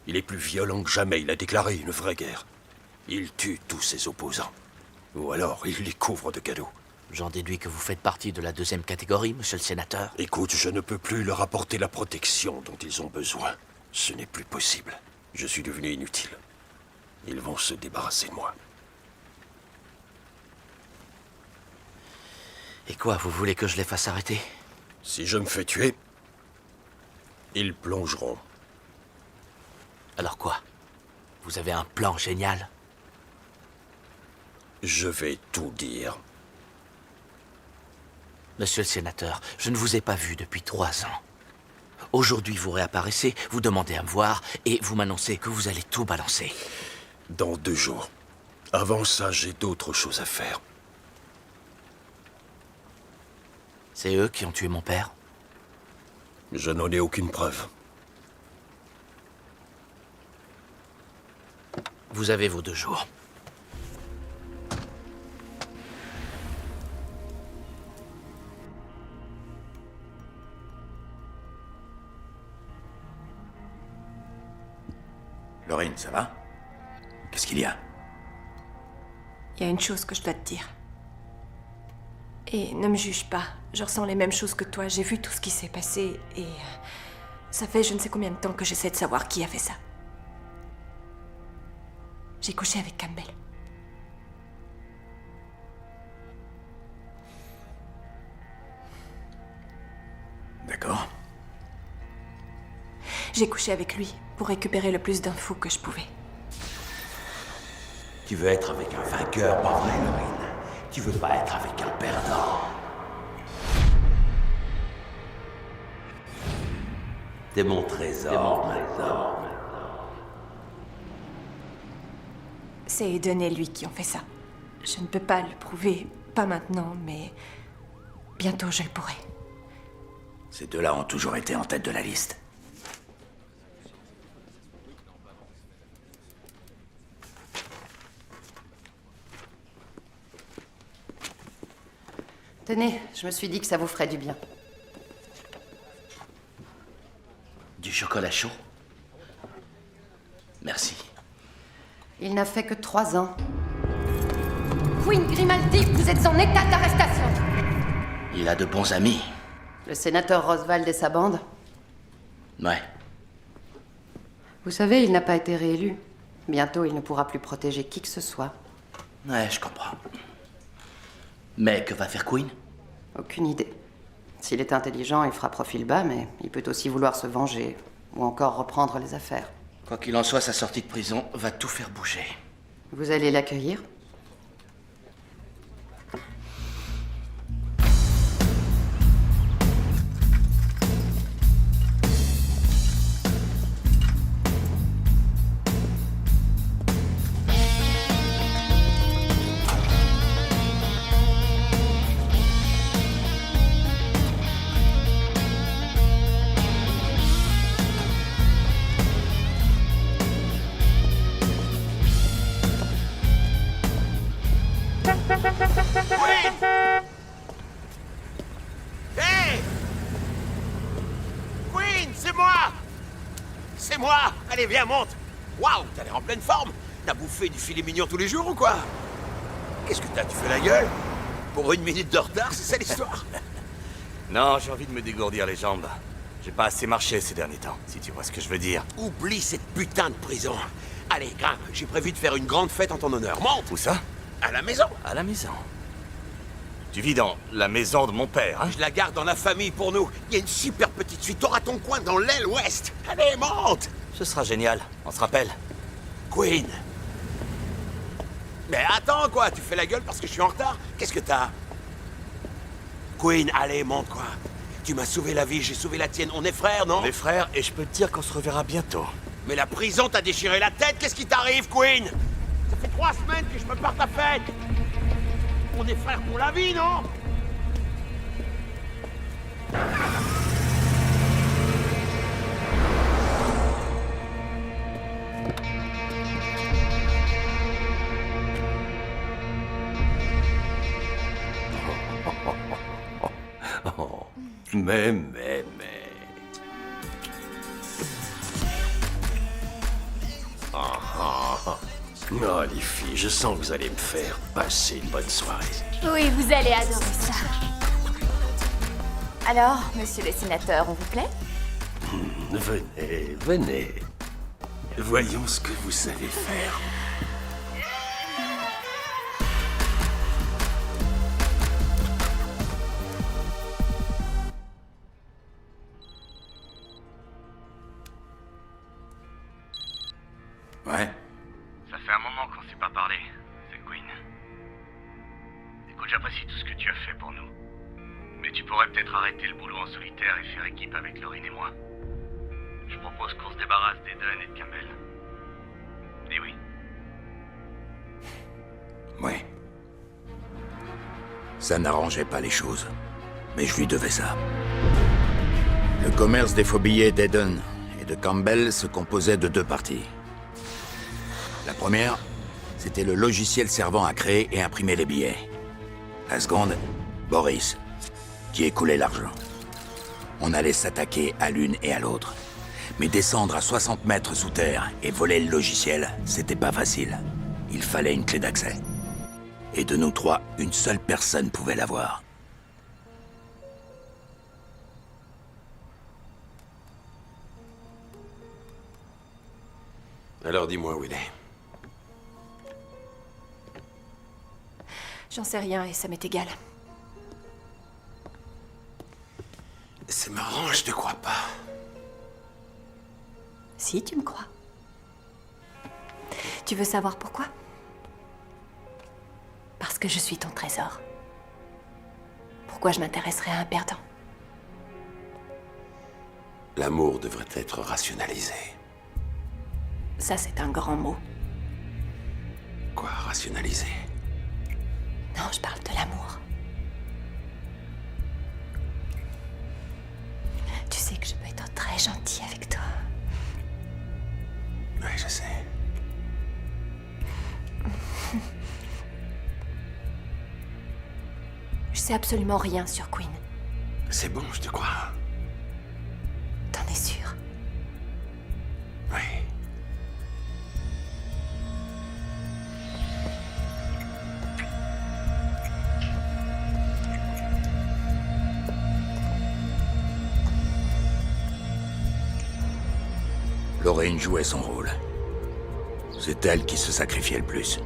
il est plus violent que jamais. Il a déclaré une vraie guerre. Il tue tous ses opposants. Ou alors, il les couvre de cadeaux. J'en déduis que vous faites partie de la 2e catégorie, monsieur le sénateur. Écoute, je ne peux plus leur apporter la protection dont ils ont besoin. Ce n'est plus possible. Je suis devenu inutile. Ils vont se débarrasser de moi. Et quoi, vous voulez que je les fasse arrêter? Si je me fais tuer, ils plongeront. Alors quoi? Vous avez un plan génial? Je vais tout dire. Monsieur le sénateur, je ne vous ai pas vu depuis 3 ans. Aujourd'hui, vous réapparaissez, vous demandez à me voir, et vous m'annoncez que vous allez tout balancer. Dans 2 jours. Avant ça, j'ai d'autres choses à faire. C'est eux qui ont tué mon père? Je n'en ai aucune preuve. Vous avez vos 2 jours. Lorraine, ça va? Qu'est-ce qu'il y a? Il y a une chose que je dois te dire. Et ne me juge pas. Je ressens les mêmes choses que toi. J'ai vu tout ce qui s'est passé et... ça fait je ne sais combien de temps que j'essaie de savoir qui a fait ça. J'ai couché avec Campbell. D'accord. J'ai couché avec lui pour récupérer le plus d'infos que je pouvais. Tu veux être avec un vainqueur, pas vrai, Lorraine? Tu veux pas être avec un perdant? T'es mon trésor, maintenant. C'est Hayden et lui qui ont fait ça. Je ne peux pas le prouver, pas maintenant, mais bientôt je le pourrai. Ces 2-là ont toujours été en tête de la liste. Tenez, je me suis dit que ça vous ferait du bien. Du chocolat chaud? Merci. Il n'a fait que 3 ans. Queen Grimaldi, vous êtes en état d'arrestation. Il a de bons amis. Le sénateur Roswald et sa bande. Ouais. Vous savez, il n'a pas été réélu. Bientôt, il ne pourra plus protéger qui que ce soit. Ouais, je comprends. Mais que va faire Queen? Aucune idée. S'il est intelligent, il fera profil bas, mais il peut aussi vouloir se venger, ou encore reprendre les affaires. Quoi qu'il en soit, sa sortie de prison va tout faire bouger. Vous allez l'accueillir? Hey! Queen, c'est moi! C'est moi! Allez, viens, monte! Waouh, t'as l'air en pleine forme! T'as bouffé du filet mignon tous les jours ou quoi? Qu'est-ce que t'as? Tu fais la gueule? Pour 1 minute de retard, c'est ça l'histoire? Non, j'ai envie de me dégourdir les jambes. J'ai pas assez marché ces derniers temps, si tu vois ce que je veux dire. Oublie cette putain de prison. Allez, grimpe, j'ai prévu de faire une grande fête en ton honneur. Monte! Où ça? À la maison. À la maison. Tu vis dans la maison de mon père, hein? Je la garde dans la famille pour nous. Il y a une super petite suite. T'auras ton coin dans l'aile ouest. Allez, monte! Ce sera génial, on se rappelle. Queen. Mais attends, quoi, tu fais la gueule parce que je suis en retard? Qu'est-ce que t'as? Queen, allez, monte, quoi. Tu m'as sauvé la vie, j'ai sauvé la tienne. On est frères, non? On est frères, et je peux te dire qu'on se reverra bientôt. Mais la prison t'a déchiré la tête, qu'est-ce qui t'arrive, Queen? Ça fait 3 semaines que je me pars ta fête. On est frères pour la vie, non? Mais... Oh, les filles, je sens que vous allez me faire passer une bonne soirée. Oui, vous allez adorer ça. Alors, monsieur le sénateur, on vous plaît? Venez, venez. Voyons ce que vous savez faire. Ouais. Ça fait un moment qu'on s'est pas parlé, c'est Queen. Écoute, j'apprécie tout ce que tu as fait pour nous. Mais tu pourrais peut-être arrêter le boulot en solitaire et faire équipe avec Laurine et moi. Je propose qu'on se débarrasse d'Eden et de Campbell. Dis oui. Ouais. Ça n'arrangeait pas les choses. Mais je lui devais ça. Le commerce des faux billets d'Eden et de Campbell se composait de 2 parties. La première, c'était le logiciel servant à créer et imprimer les billets. La seconde, Boris, qui écoulait l'argent. On allait s'attaquer à l'une et à l'autre. Mais descendre à 60 mètres sous terre et voler le logiciel, c'était pas facile. Il fallait une clé d'accès. Et de nous 3, une seule personne pouvait l'avoir. Alors dis-moi où il est. J'en sais rien et ça m'est égal. C'est marrant, je te crois pas. Si, tu me crois. Tu veux savoir pourquoi? Parce que je suis ton trésor. Pourquoi je m'intéresserais à un perdant? L'amour devrait être rationalisé. Ça, c'est un grand mot. Quoi, rationalisé? Non, je parle de l'amour. Tu sais que je peux être très gentille avec toi. Oui, je sais. Je sais absolument rien sur Queen. C'est bon, je te crois. T'en es sûr? Oui. Laurine jouait son rôle. C'est elle qui se sacrifiait le plus.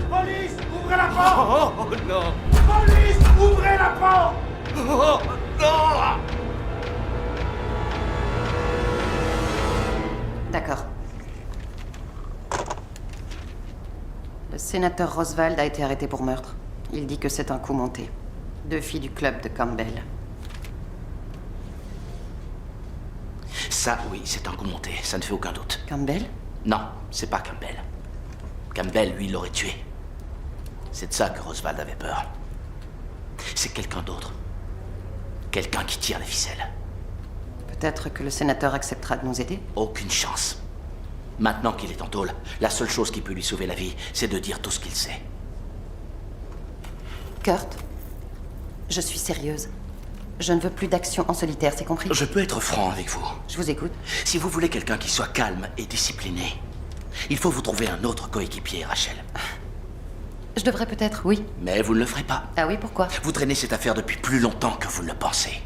Police, ouvrez la porte! Oh non! Police, ouvrez la porte! Oh non! D'accord. Le sénateur Roswald a été arrêté pour meurtre. Il dit que c'est un coup monté. 2 filles du club de Campbell. Ça, oui, c'est un coup monté, ça ne fait aucun doute. Campbell? Non, c'est pas Campbell. Campbell, lui, l'aurait tué. C'est de ça que Roswald avait peur. C'est quelqu'un d'autre. Quelqu'un qui tire les ficelles. Peut-être que le sénateur acceptera de nous aider? Aucune chance. Maintenant qu'il est en tôle, la seule chose qui peut lui sauver la vie, c'est de dire tout ce qu'il sait. Kurt, je suis sérieuse. Je ne veux plus d'action en solitaire, c'est compris? Je peux être franc avec vous. Je vous écoute. Si vous voulez quelqu'un qui soit calme et discipliné, il faut vous trouver un autre coéquipier, Rachel. Je devrais peut-être, oui. Mais vous ne le ferez pas. Ah oui, pourquoi? Vous traînez cette affaire depuis plus longtemps que vous ne le pensez.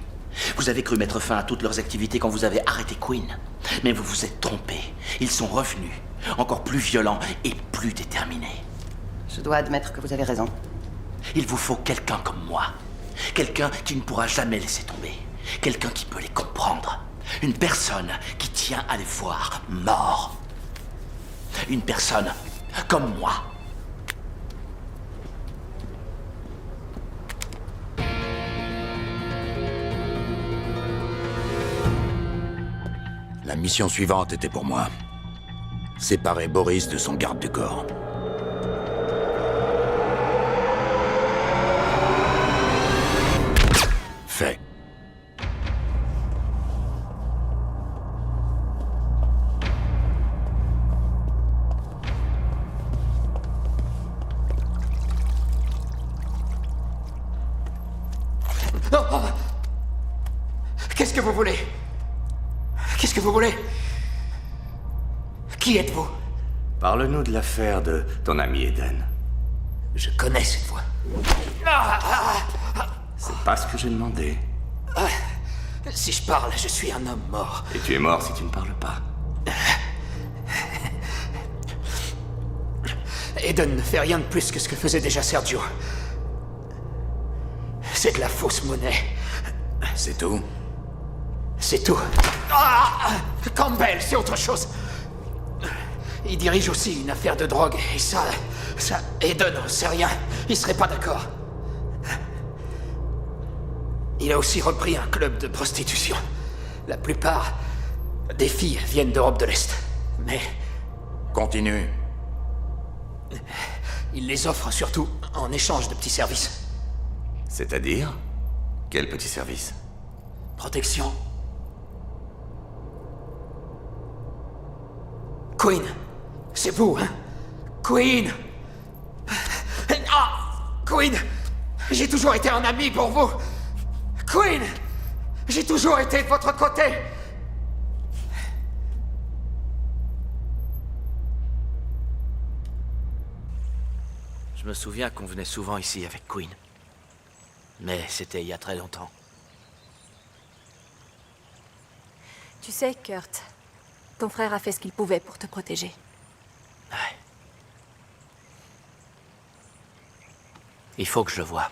Vous avez cru mettre fin à toutes leurs activités quand vous avez arrêté Quinn. Mais vous vous êtes trompé. Ils sont revenus, encore plus violents et plus déterminés. Je dois admettre que vous avez raison. Il vous faut quelqu'un comme moi. Quelqu'un qui ne pourra jamais laisser tomber. Quelqu'un qui peut les comprendre. Une personne qui tient à les voir morts. Une personne comme moi. La mission suivante était pour moi. Séparer Boris de son garde du corps. Fait. Oh. Qu'est-ce que vous voulez? Qu'est-ce que vous voulez? Qui êtes-vous? Parle-nous de l'affaire de ton ami Eden. Je connais cette voix. C'est pas ce que j'ai demandé. Si je parle, je suis un homme mort. Et tu es mort si tu ne parles pas. Eden ne fait rien de plus que ce que faisait déjà Sergio. C'est de la fausse monnaie. C'est tout? C'est tout. Campbell, c'est autre chose. Il dirige aussi une affaire de drogue, et ça, Eden n'en sait rien. Il serait pas d'accord. Il a aussi repris un club de prostitution. La plupart des filles viennent d'Europe de l'Est. Mais... Continue. il les offre surtout en échange de petits services. C'est-à-dire? Quel petit service? Protection. Queen, c'est vous, hein? Queen! Queen! J'ai toujours été un ami pour vous! Queen! J'ai toujours été de votre côté! Je me souviens qu'on venait souvent ici avec Quinn. Mais c'était il y a très longtemps. Tu sais, Kurt, ton frère a fait ce qu'il pouvait pour te protéger. Ouais. Il faut que je le voie.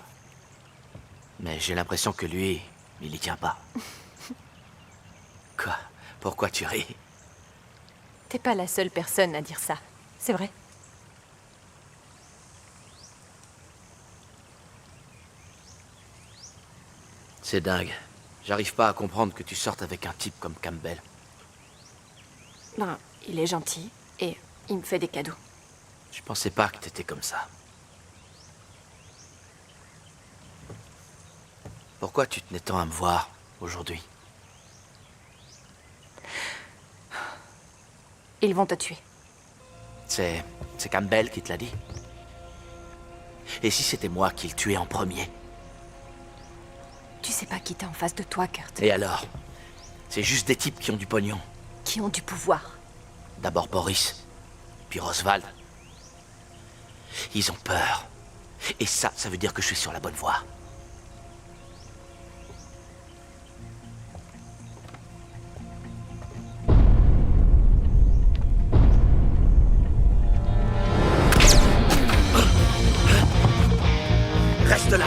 Mais j'ai l'impression que lui, il y tient pas. Quoi? Pourquoi tu ris? T'es pas la seule personne à dire ça, c'est vrai. C'est dingue. J'arrive pas à comprendre que tu sortes avec un type comme Campbell. Ben, il est gentil et il me fait des cadeaux. Je pensais pas que t'étais comme ça. Pourquoi tu tenais tant à me voir aujourd'hui? Ils vont te tuer. C'est Campbell qui te l'a dit? Et si c'était moi qui le tuais en premier? Tu sais pas qui t'es en face de toi, Kurt. Et alors? C'est juste des types qui ont du pognon. Qui ont du pouvoir. D'abord Boris, puis Roswald. Ils ont peur. Et ça veut dire que je suis sur la bonne voie. Reste là!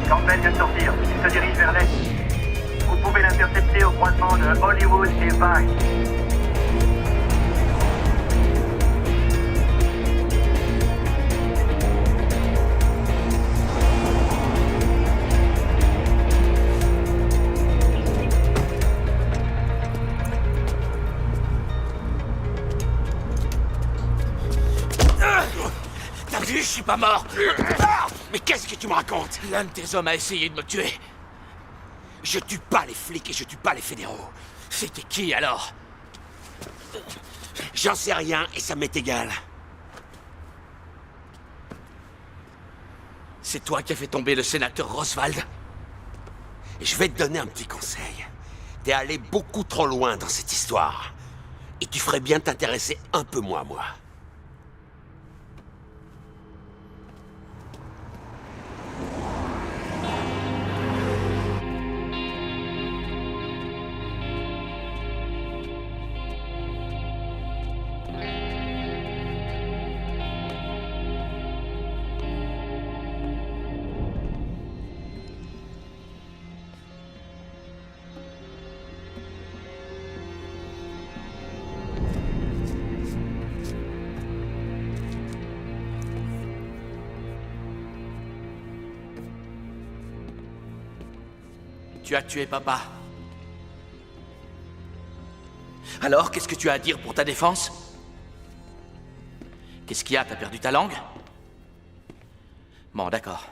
Campbell vient de sortir. Il se dirige vers l'est. Vous pouvez l'intercepter au croisement de Hollywood et Vine. T'as vu, je suis pas mort. Mais qu'est-ce que tu me racontes? L'un de tes hommes a essayé de me tuer. Je tue pas les flics et je tue pas les fédéraux. C'était qui alors? J'en sais rien et ça m'est égal. C'est toi qui as fait tomber le sénateur Roswald? Je vais te donner un petit conseil. T'es allé beaucoup trop loin dans cette histoire. Et tu ferais bien de t'intéresser un peu moins à moi. Tu as tué papa. Alors, qu'est-ce que tu as à dire pour ta défense? Qu'est-ce qu'il y a? T'as perdu ta langue? Bon, d'accord.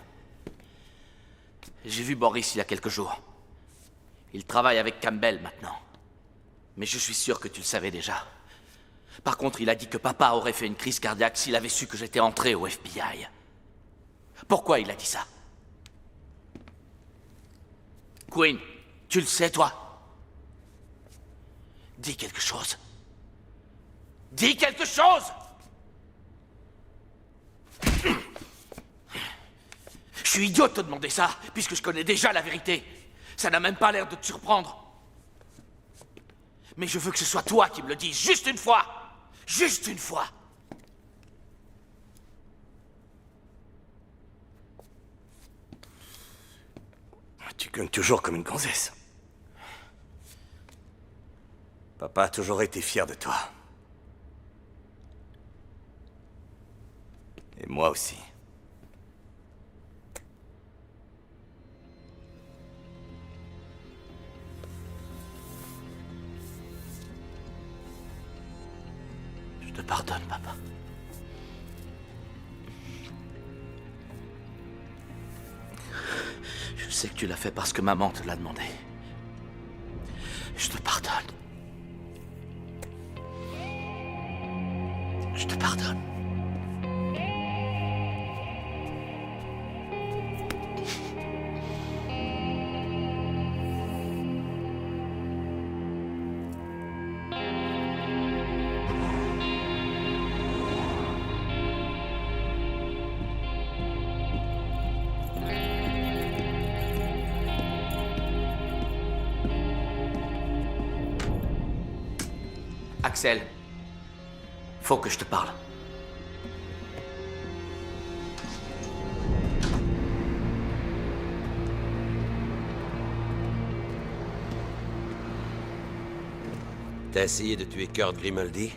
J'ai vu Boris il y a quelques jours. Il travaille avec Campbell maintenant. Mais je suis sûr que tu le savais déjà. Par contre, il a dit que papa aurait fait une crise cardiaque s'il avait su que j'étais entré au FBI. Pourquoi il a dit ça? Quinn, tu le sais, toi? Dis quelque chose. Dis quelque chose! Je suis idiot de te demander ça, puisque je connais déjà la vérité. Ça n'a même pas l'air de te surprendre. Mais je veux que ce soit toi qui me le dises, juste une fois! Juste une fois! Tu cognes toujours comme une gonzesse. Papa a toujours été fier de toi. Et moi aussi. Je te pardonne, papa. Je sais que tu l'as fait parce que maman te l'a demandé. Je te pardonne. Je te pardonne. Axel, faut que je te parle. T'as essayé de tuer Kurt Grimaldi?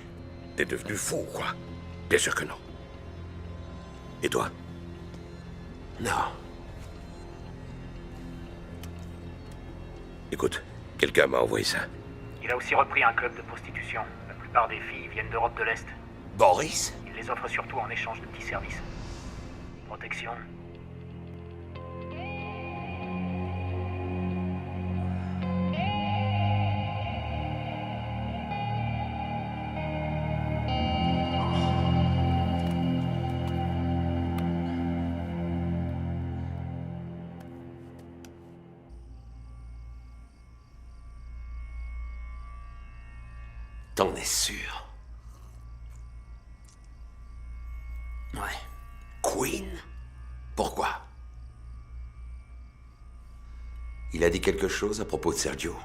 T'es devenu fou ou quoi? Bien sûr que non. Et toi? Non. Écoute, quelqu'un m'a envoyé ça. Il a aussi repris un club de prostitution. La plupart des filles viennent d'Europe de l'Est. Boris? Il les offre surtout en échange de petits services. Protection. T'en es sûr? Ouais. Quinn? Pourquoi? Il a dit quelque chose à propos de Sergio.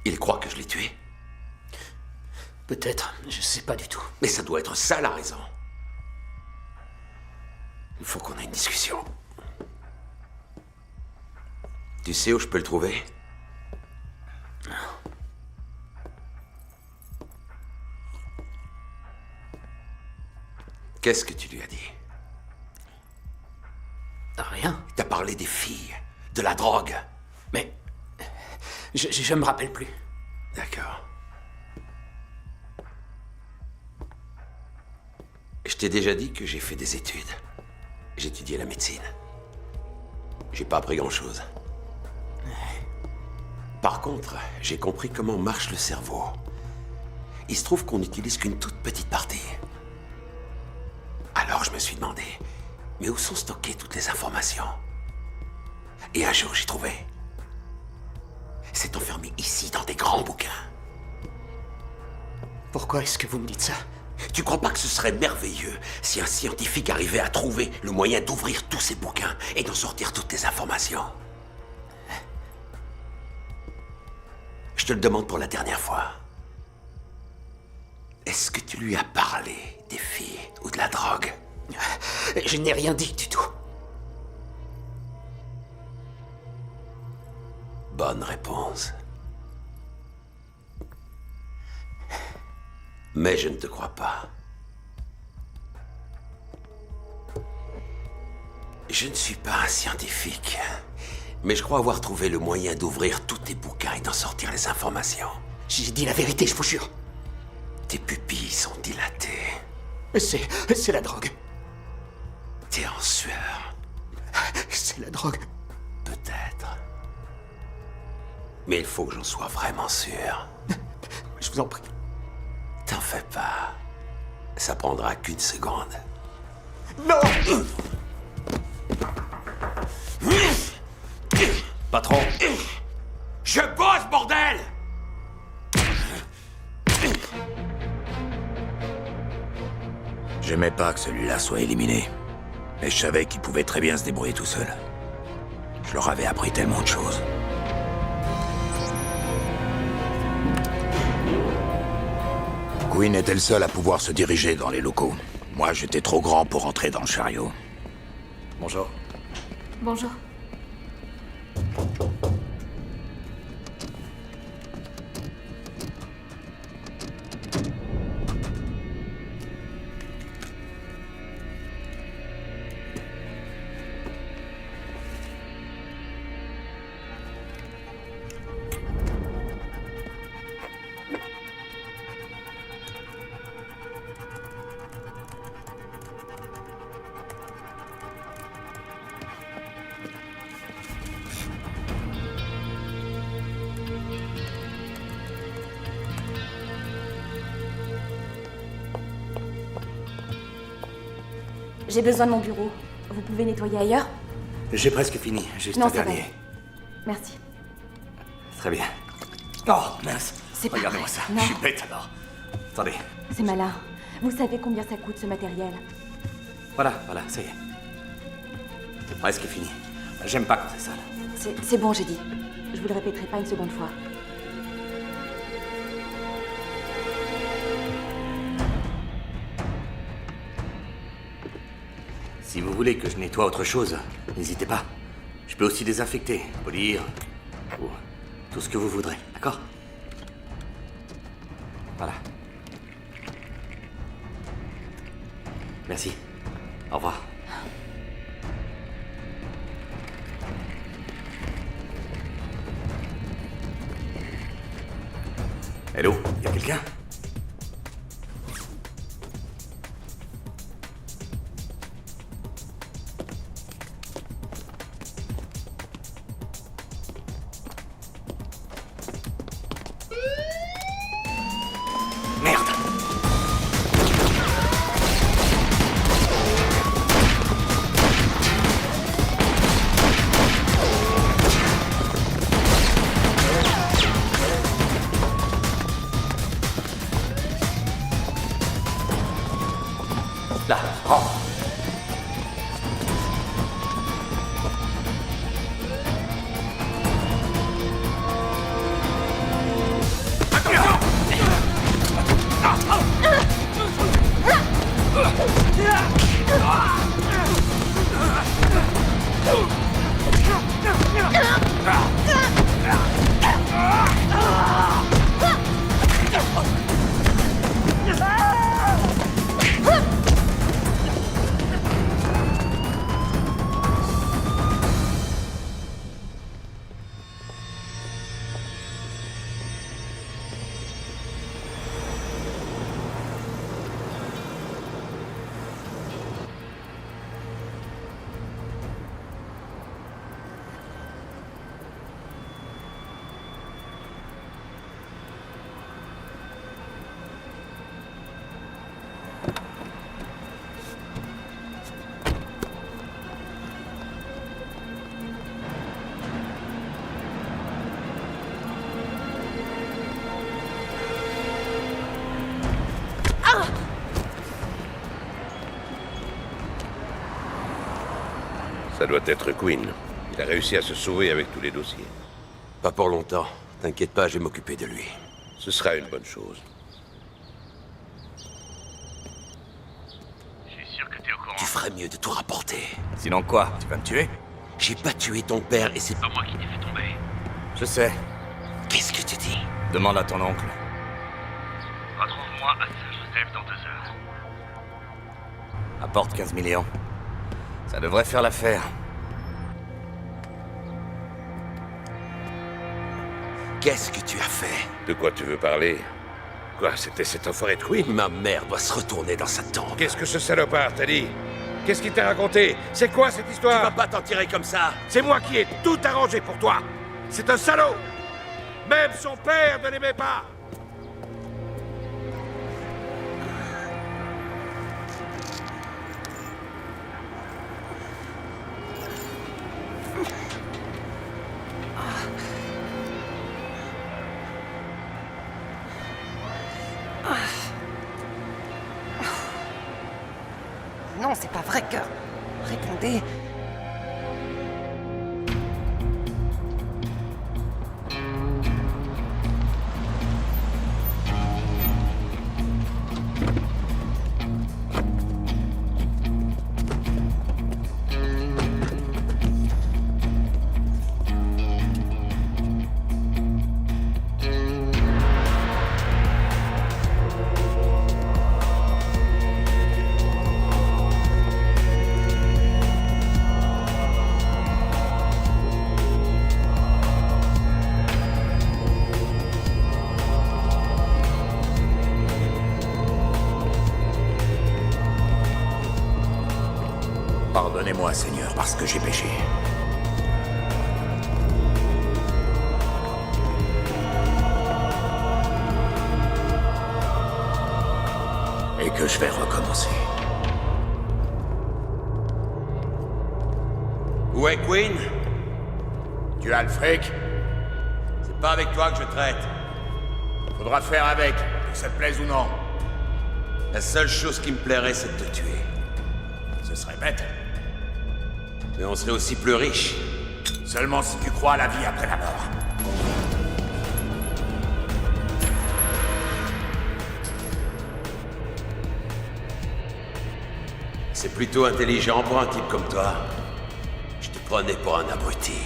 Il croit que je l'ai tué? Peut-être, je sais pas du tout. Mais ça doit être ça la raison. Il faut qu'on ait une discussion. Tu sais où je peux le trouver? Qu'est-ce que tu lui as dit? Rien. T'as parlé des filles, de la drogue. Mais... Je me rappelle plus. D'accord. Je t'ai déjà dit que j'ai fait des études. J'ai étudié la médecine. J'ai pas appris grand-chose. Par contre, j'ai compris comment marche le cerveau. Il se trouve qu'on n'utilise qu'une toute petite partie. Alors je me suis demandé, mais où sont stockées toutes les informations? Et un jour, j'ai trouvé. C'est enfermé ici, dans des grands bouquins. Pourquoi est-ce que vous me dites ça? Tu crois pas que ce serait merveilleux si un scientifique arrivait à trouver le moyen d'ouvrir tous ces bouquins et d'en sortir toutes les informations? Je te le demande pour la dernière fois. Est-ce que tu lui as parlé des filles ou de la drogue? Je n'ai rien dit du tout. Bonne réponse. Mais je ne te crois pas. Je ne suis pas un scientifique, mais je crois avoir trouvé le moyen d'ouvrir tous tes bouquins et d'en sortir les informations. J'ai dit la vérité, je vous jure. Tes pupilles sont dilatées. C'est la drogue. T'es en sueur. C'est la drogue. Peut-être. Mais il faut que j'en sois vraiment sûr. Je vous en prie. T'en fais pas. Ça prendra qu'une seconde. Non! Patron. Je bosse, bordel! J'aimais pas que celui-là soit éliminé. Mais je savais qu'il pouvait très bien se débrouiller tout seul. Je leur avais appris tellement de choses. Quinn était le seul à pouvoir se diriger dans les locaux. Moi, j'étais trop grand pour entrer dans le chariot. Bonjour. Bonjour. J'ai besoin de mon bureau. Vous pouvez nettoyer ailleurs? J'ai presque fini, juste Non, un c'est dernier. bon. Merci. Très bien. Oh, mince. C'est pas Regardez-moi vrai. ça. Non. Je suis bête alors. Attendez. C'est malin. Vous savez combien ça coûte ce matériel? Voilà, ça y est. C'est presque fini. J'aime pas quand c'est sale. C'est bon, j'ai dit. Je vous le répéterai pas une seconde fois. Si vous voulez que je nettoie autre chose, n'hésitez pas. Je peux aussi désinfecter, polir, ou tout ce que vous voudrez, d'accord? Voilà. Merci. Au revoir. Hello, y a quelqu'un? Merde! Ça doit être Quinn. Il a réussi à se sauver avec tous les dossiers. Pas pour longtemps. T'inquiète pas, je vais m'occuper de lui. Ce sera une bonne chose. Je suis sûr que t'es au courant. Tu ferais mieux de tout rapporter. Sinon quoi? Tu vas me tuer? J'ai pas tué ton père et c'est C'est pas moi qui t'ai fait tomber. Je sais. Qu'est-ce que tu dis? Demande à ton oncle. Retrouve-moi à Saint-Joseph dans 2 heures. Apporte 15 millions. Ça devrait faire l'affaire. Qu'est-ce que tu as fait? De quoi tu veux parler? Quoi, c'était cet enfoiré de Quinn? Ma mère doit se retourner dans sa tombe. Qu'est-ce que ce salopard t'a dit? Qu'est-ce qu'il t'a raconté? C'est quoi cette histoire? Tu vas pas t'en tirer comme ça. C'est moi qui ai tout arrangé pour toi. C'est un salaud. Même son père ne l'aimait pas. Non, c'est pas vrai que... Répondez... Pardonnez-moi, Seigneur, parce que j'ai péché. Et que je vais recommencer. Où est Quinn? Tu as le fric? C'est pas avec toi que je traite. Faudra faire avec, que ça te plaise ou non. La seule chose qui me plairait, c'est de te tuer. Ce serait bête. Mais on serait aussi plus riche. Seulement si tu crois à la vie après la mort. C'est plutôt intelligent pour un type comme toi. Je te prenais pour un abruti.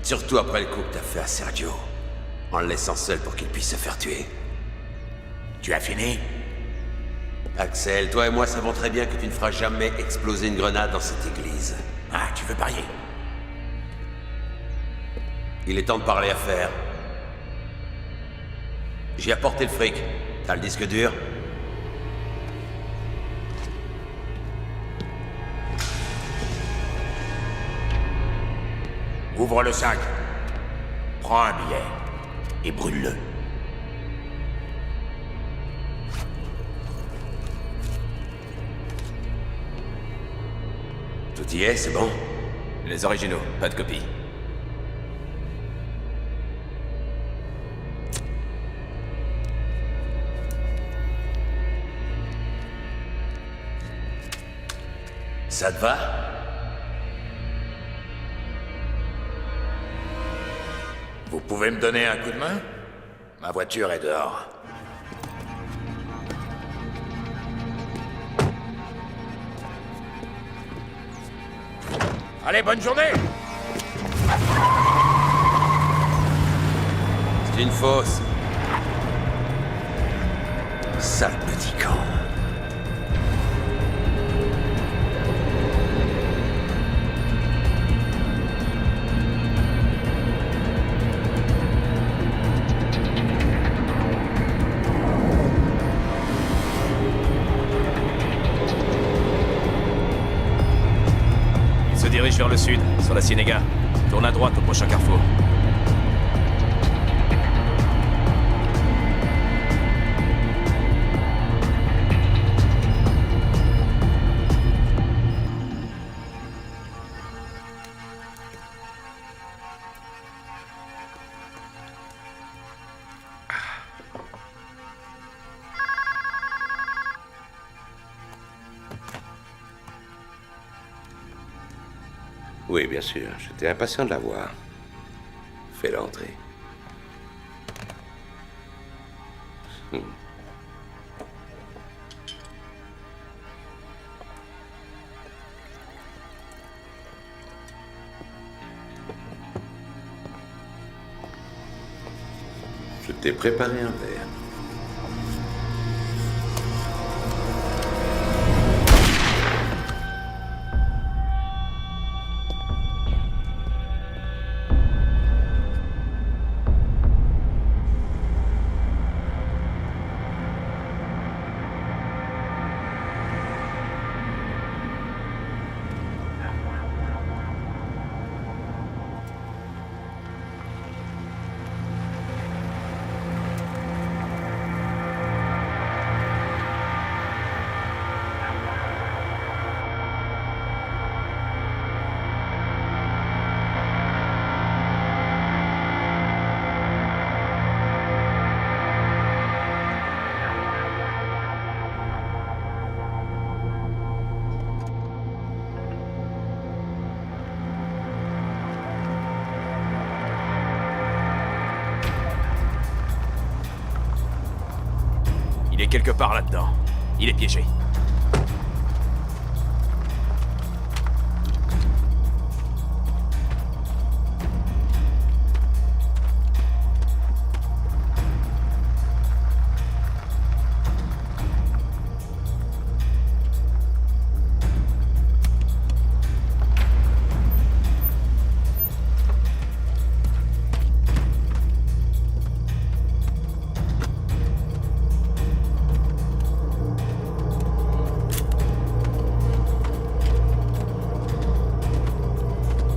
Surtout après le coup que t'as fait à Sergio. En le laissant seul pour qu'il puisse se faire tuer. Tu as fini? Axel, toi et moi savons très bien que tu ne feras jamais exploser une grenade dans cette église. Ah, tu veux parier? Il est temps de parler affaires. J'ai apporté le fric. T'as le disque dur? Ouvre le sac. Prends un billet. Et brûle-le. Tout y est, c'est bon? Les originaux, pas de copie. Ça te va? Vous pouvez me donner un coup de main? Ma voiture est dehors. Allez, bonne journée! C'est une fausse. Sale petit camp. Il se dirige vers le sud, sur la Ciénéga. Tourne à droite au prochain carrefour. Oui, bien sûr. J'étais impatient de la voir. Fais-la entrer. Je t'ai préparé un verre. Il est quelque part là-dedans. Il est piégé.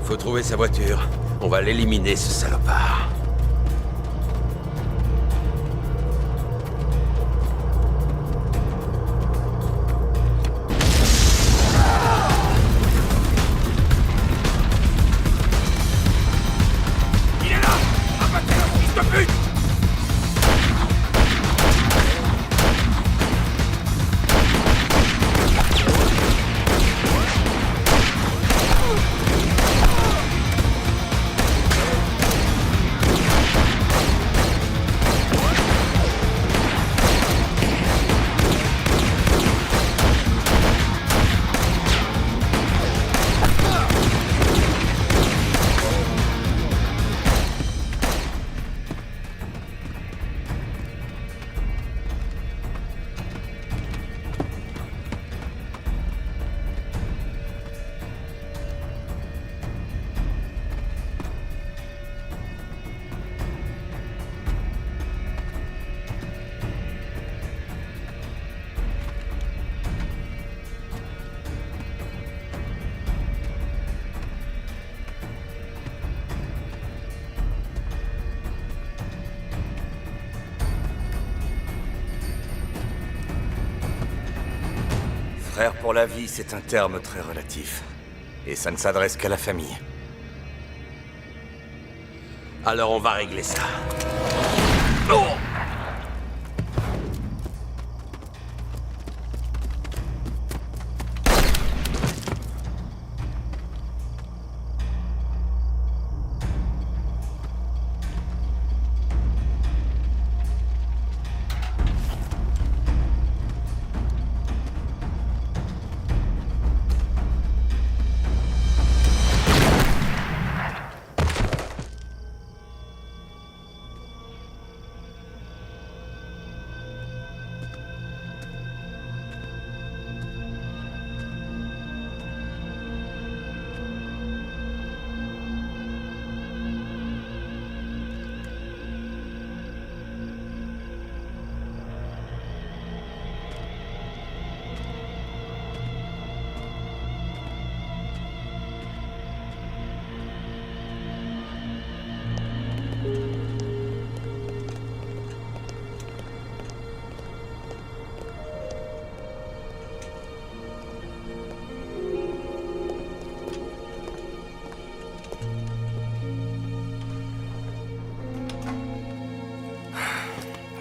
Faut trouver sa voiture. On va l'éliminer, ce salopard. Il est là! Abattez-le, fils de pute! Frère pour la vie, c'est un terme très relatif. Et ça ne s'adresse qu'à la famille. Alors on va régler ça.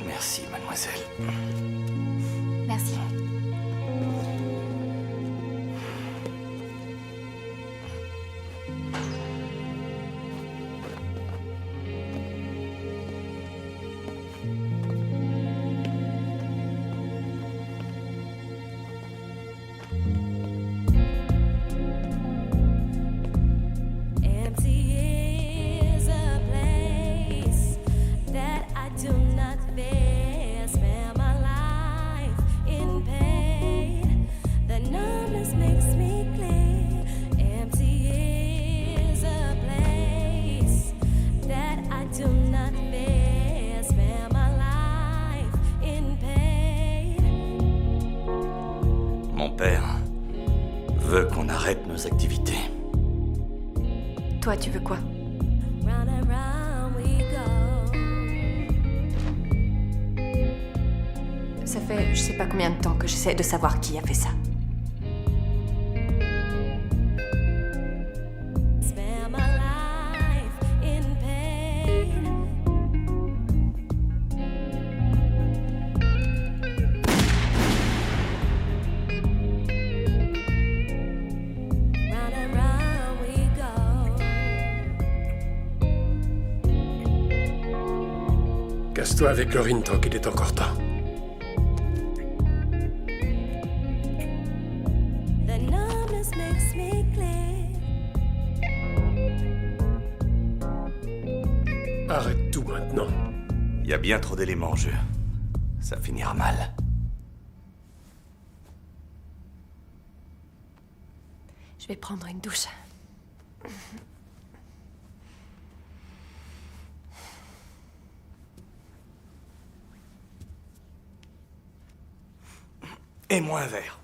Merci, mademoiselle. Merci. veux qu'on arrête nos activités. Toi, tu veux quoi? Ça fait je sais pas combien de temps que j'essaie de savoir qui a fait ça. Casse-toi avec Laurine tant qu'il est encore temps. Arrête tout maintenant. Il y a bien trop d'éléments en jeu. Ça finira mal. Je vais prendre une douche. Et moi un verre.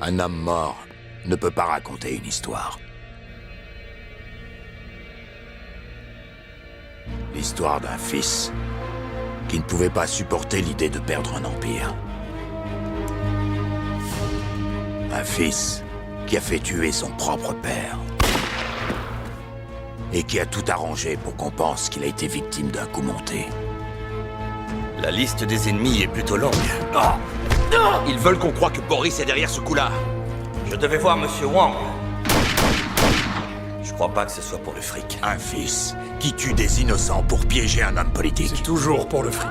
Un homme mort ne peut pas raconter une histoire. L'histoire d'un fils qui ne pouvait pas supporter l'idée de perdre un empire. Un fils qui a fait tuer son propre père. Et qui a tout arrangé pour qu'on pense qu'il a été victime d'un coup monté. La liste des ennemis est plutôt longue. Ils veulent qu'on croie que Boris est derrière ce coup-là. Je devais voir Monsieur Wang. Je crois pas que ce soit pour le fric. Un fils qui tue des innocents pour piéger un homme politique. C'est toujours pour le fric.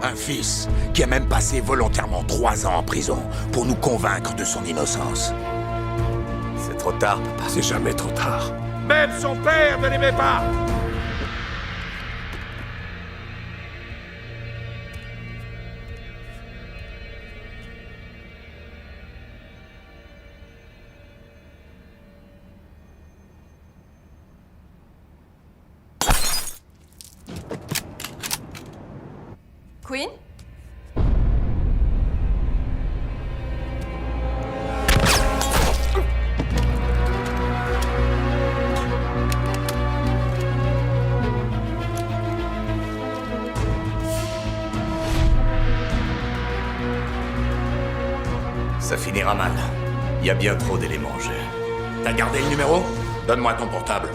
Un fils qui a même passé volontairement 3 ans en prison pour nous convaincre de son innocence. C'est trop tard, papa. C'est jamais trop tard. Même son père ne l'aimait pas. Queen? Ça finira mal. Il y a bien trop d'éléments en jeu. T'as gardé le numéro? Donne-moi ton portable.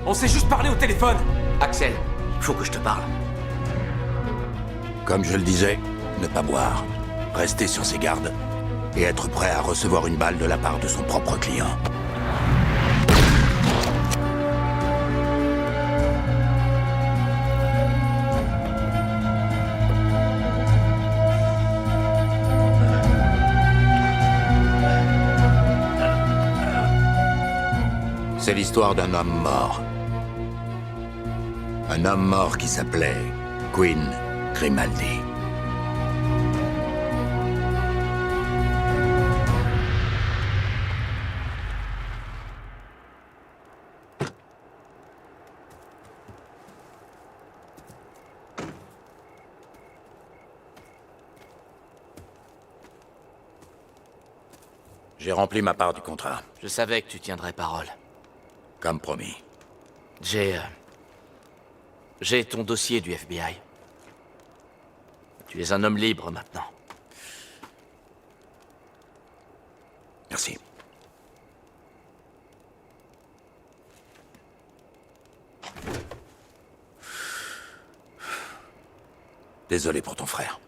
On s'est juste parlé au téléphone. Axel, il faut que je te parle. Comme je le disais, ne pas boire, rester sur ses gardes et être prêt à recevoir une balle de la part de son propre client. C'est l'histoire d'un homme mort. Un homme mort qui s'appelait Quinn Grimaldi. J'ai rempli ma part du contrat. Je savais que tu tiendrais parole. Comme promis. J'ai ton dossier du FBI. Tu es un homme libre maintenant. Merci. Désolé pour ton frère.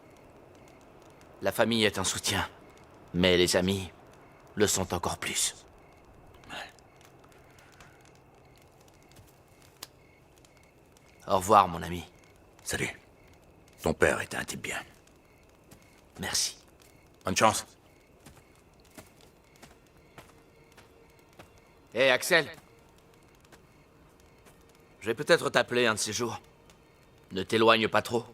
La famille est un soutien, mais les amis le sont encore plus. Au revoir, mon ami. Salut. Ton père était un type bien. Merci. Bonne chance. Hé, Axel. Je vais peut-être t'appeler un de ces jours. Ne t'éloigne pas trop.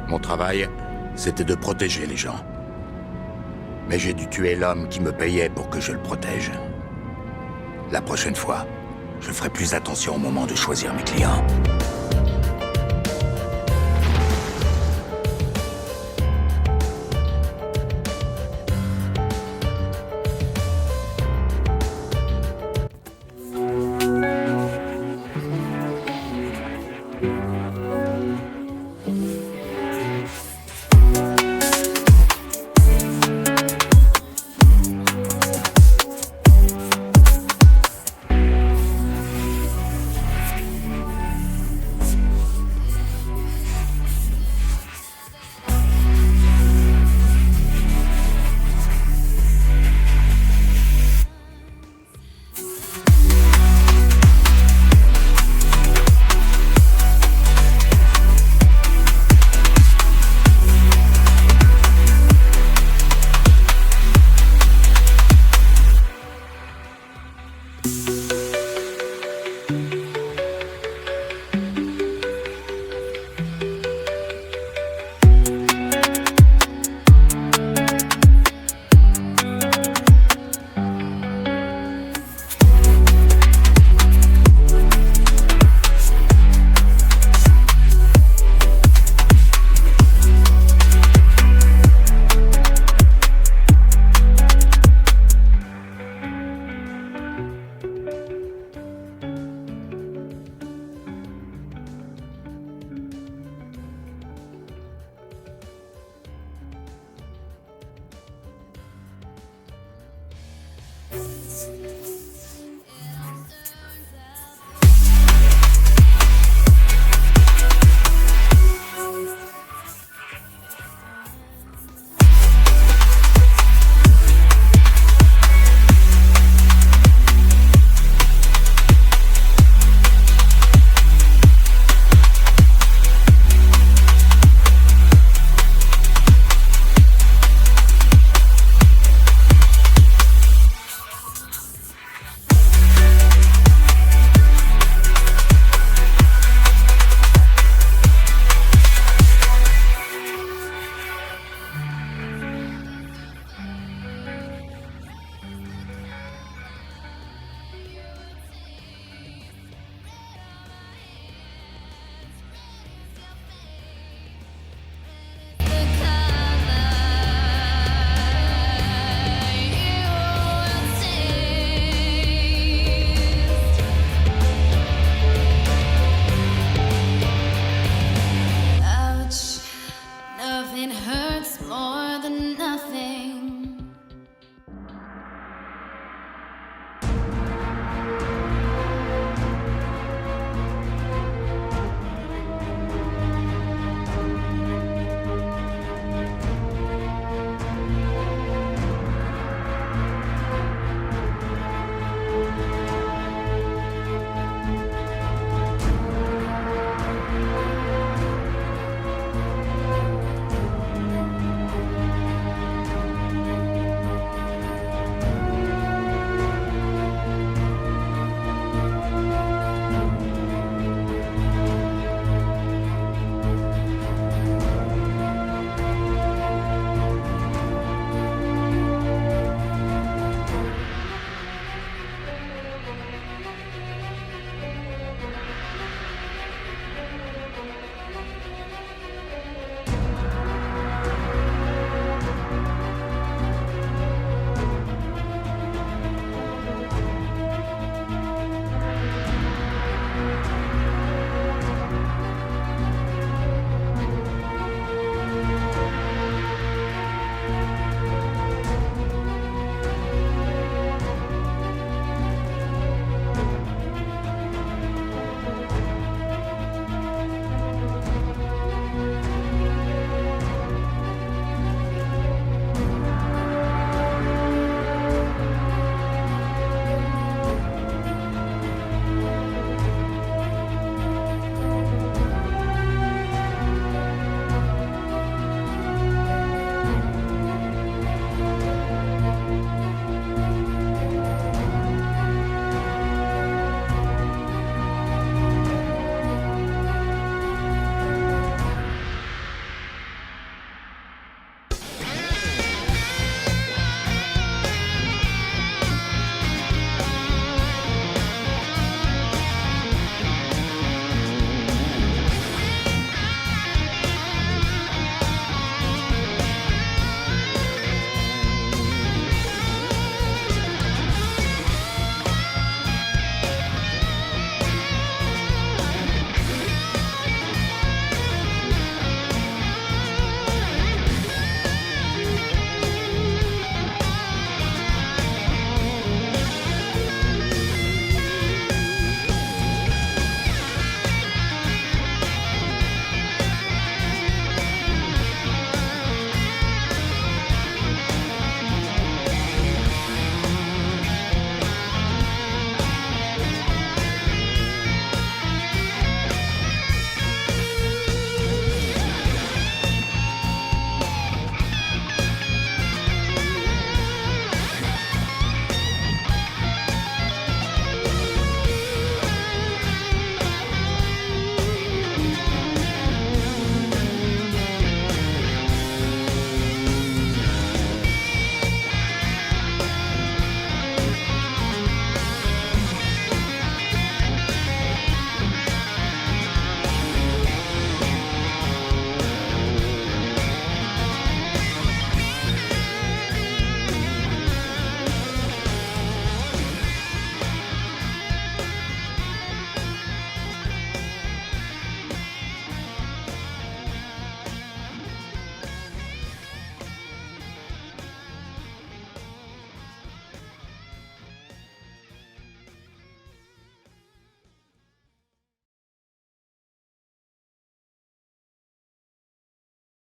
Mon travail, c'était de protéger les gens. Mais j'ai dû tuer l'homme qui me payait pour que je le protège. La prochaine fois, je ferai plus attention au moment de choisir mes clients.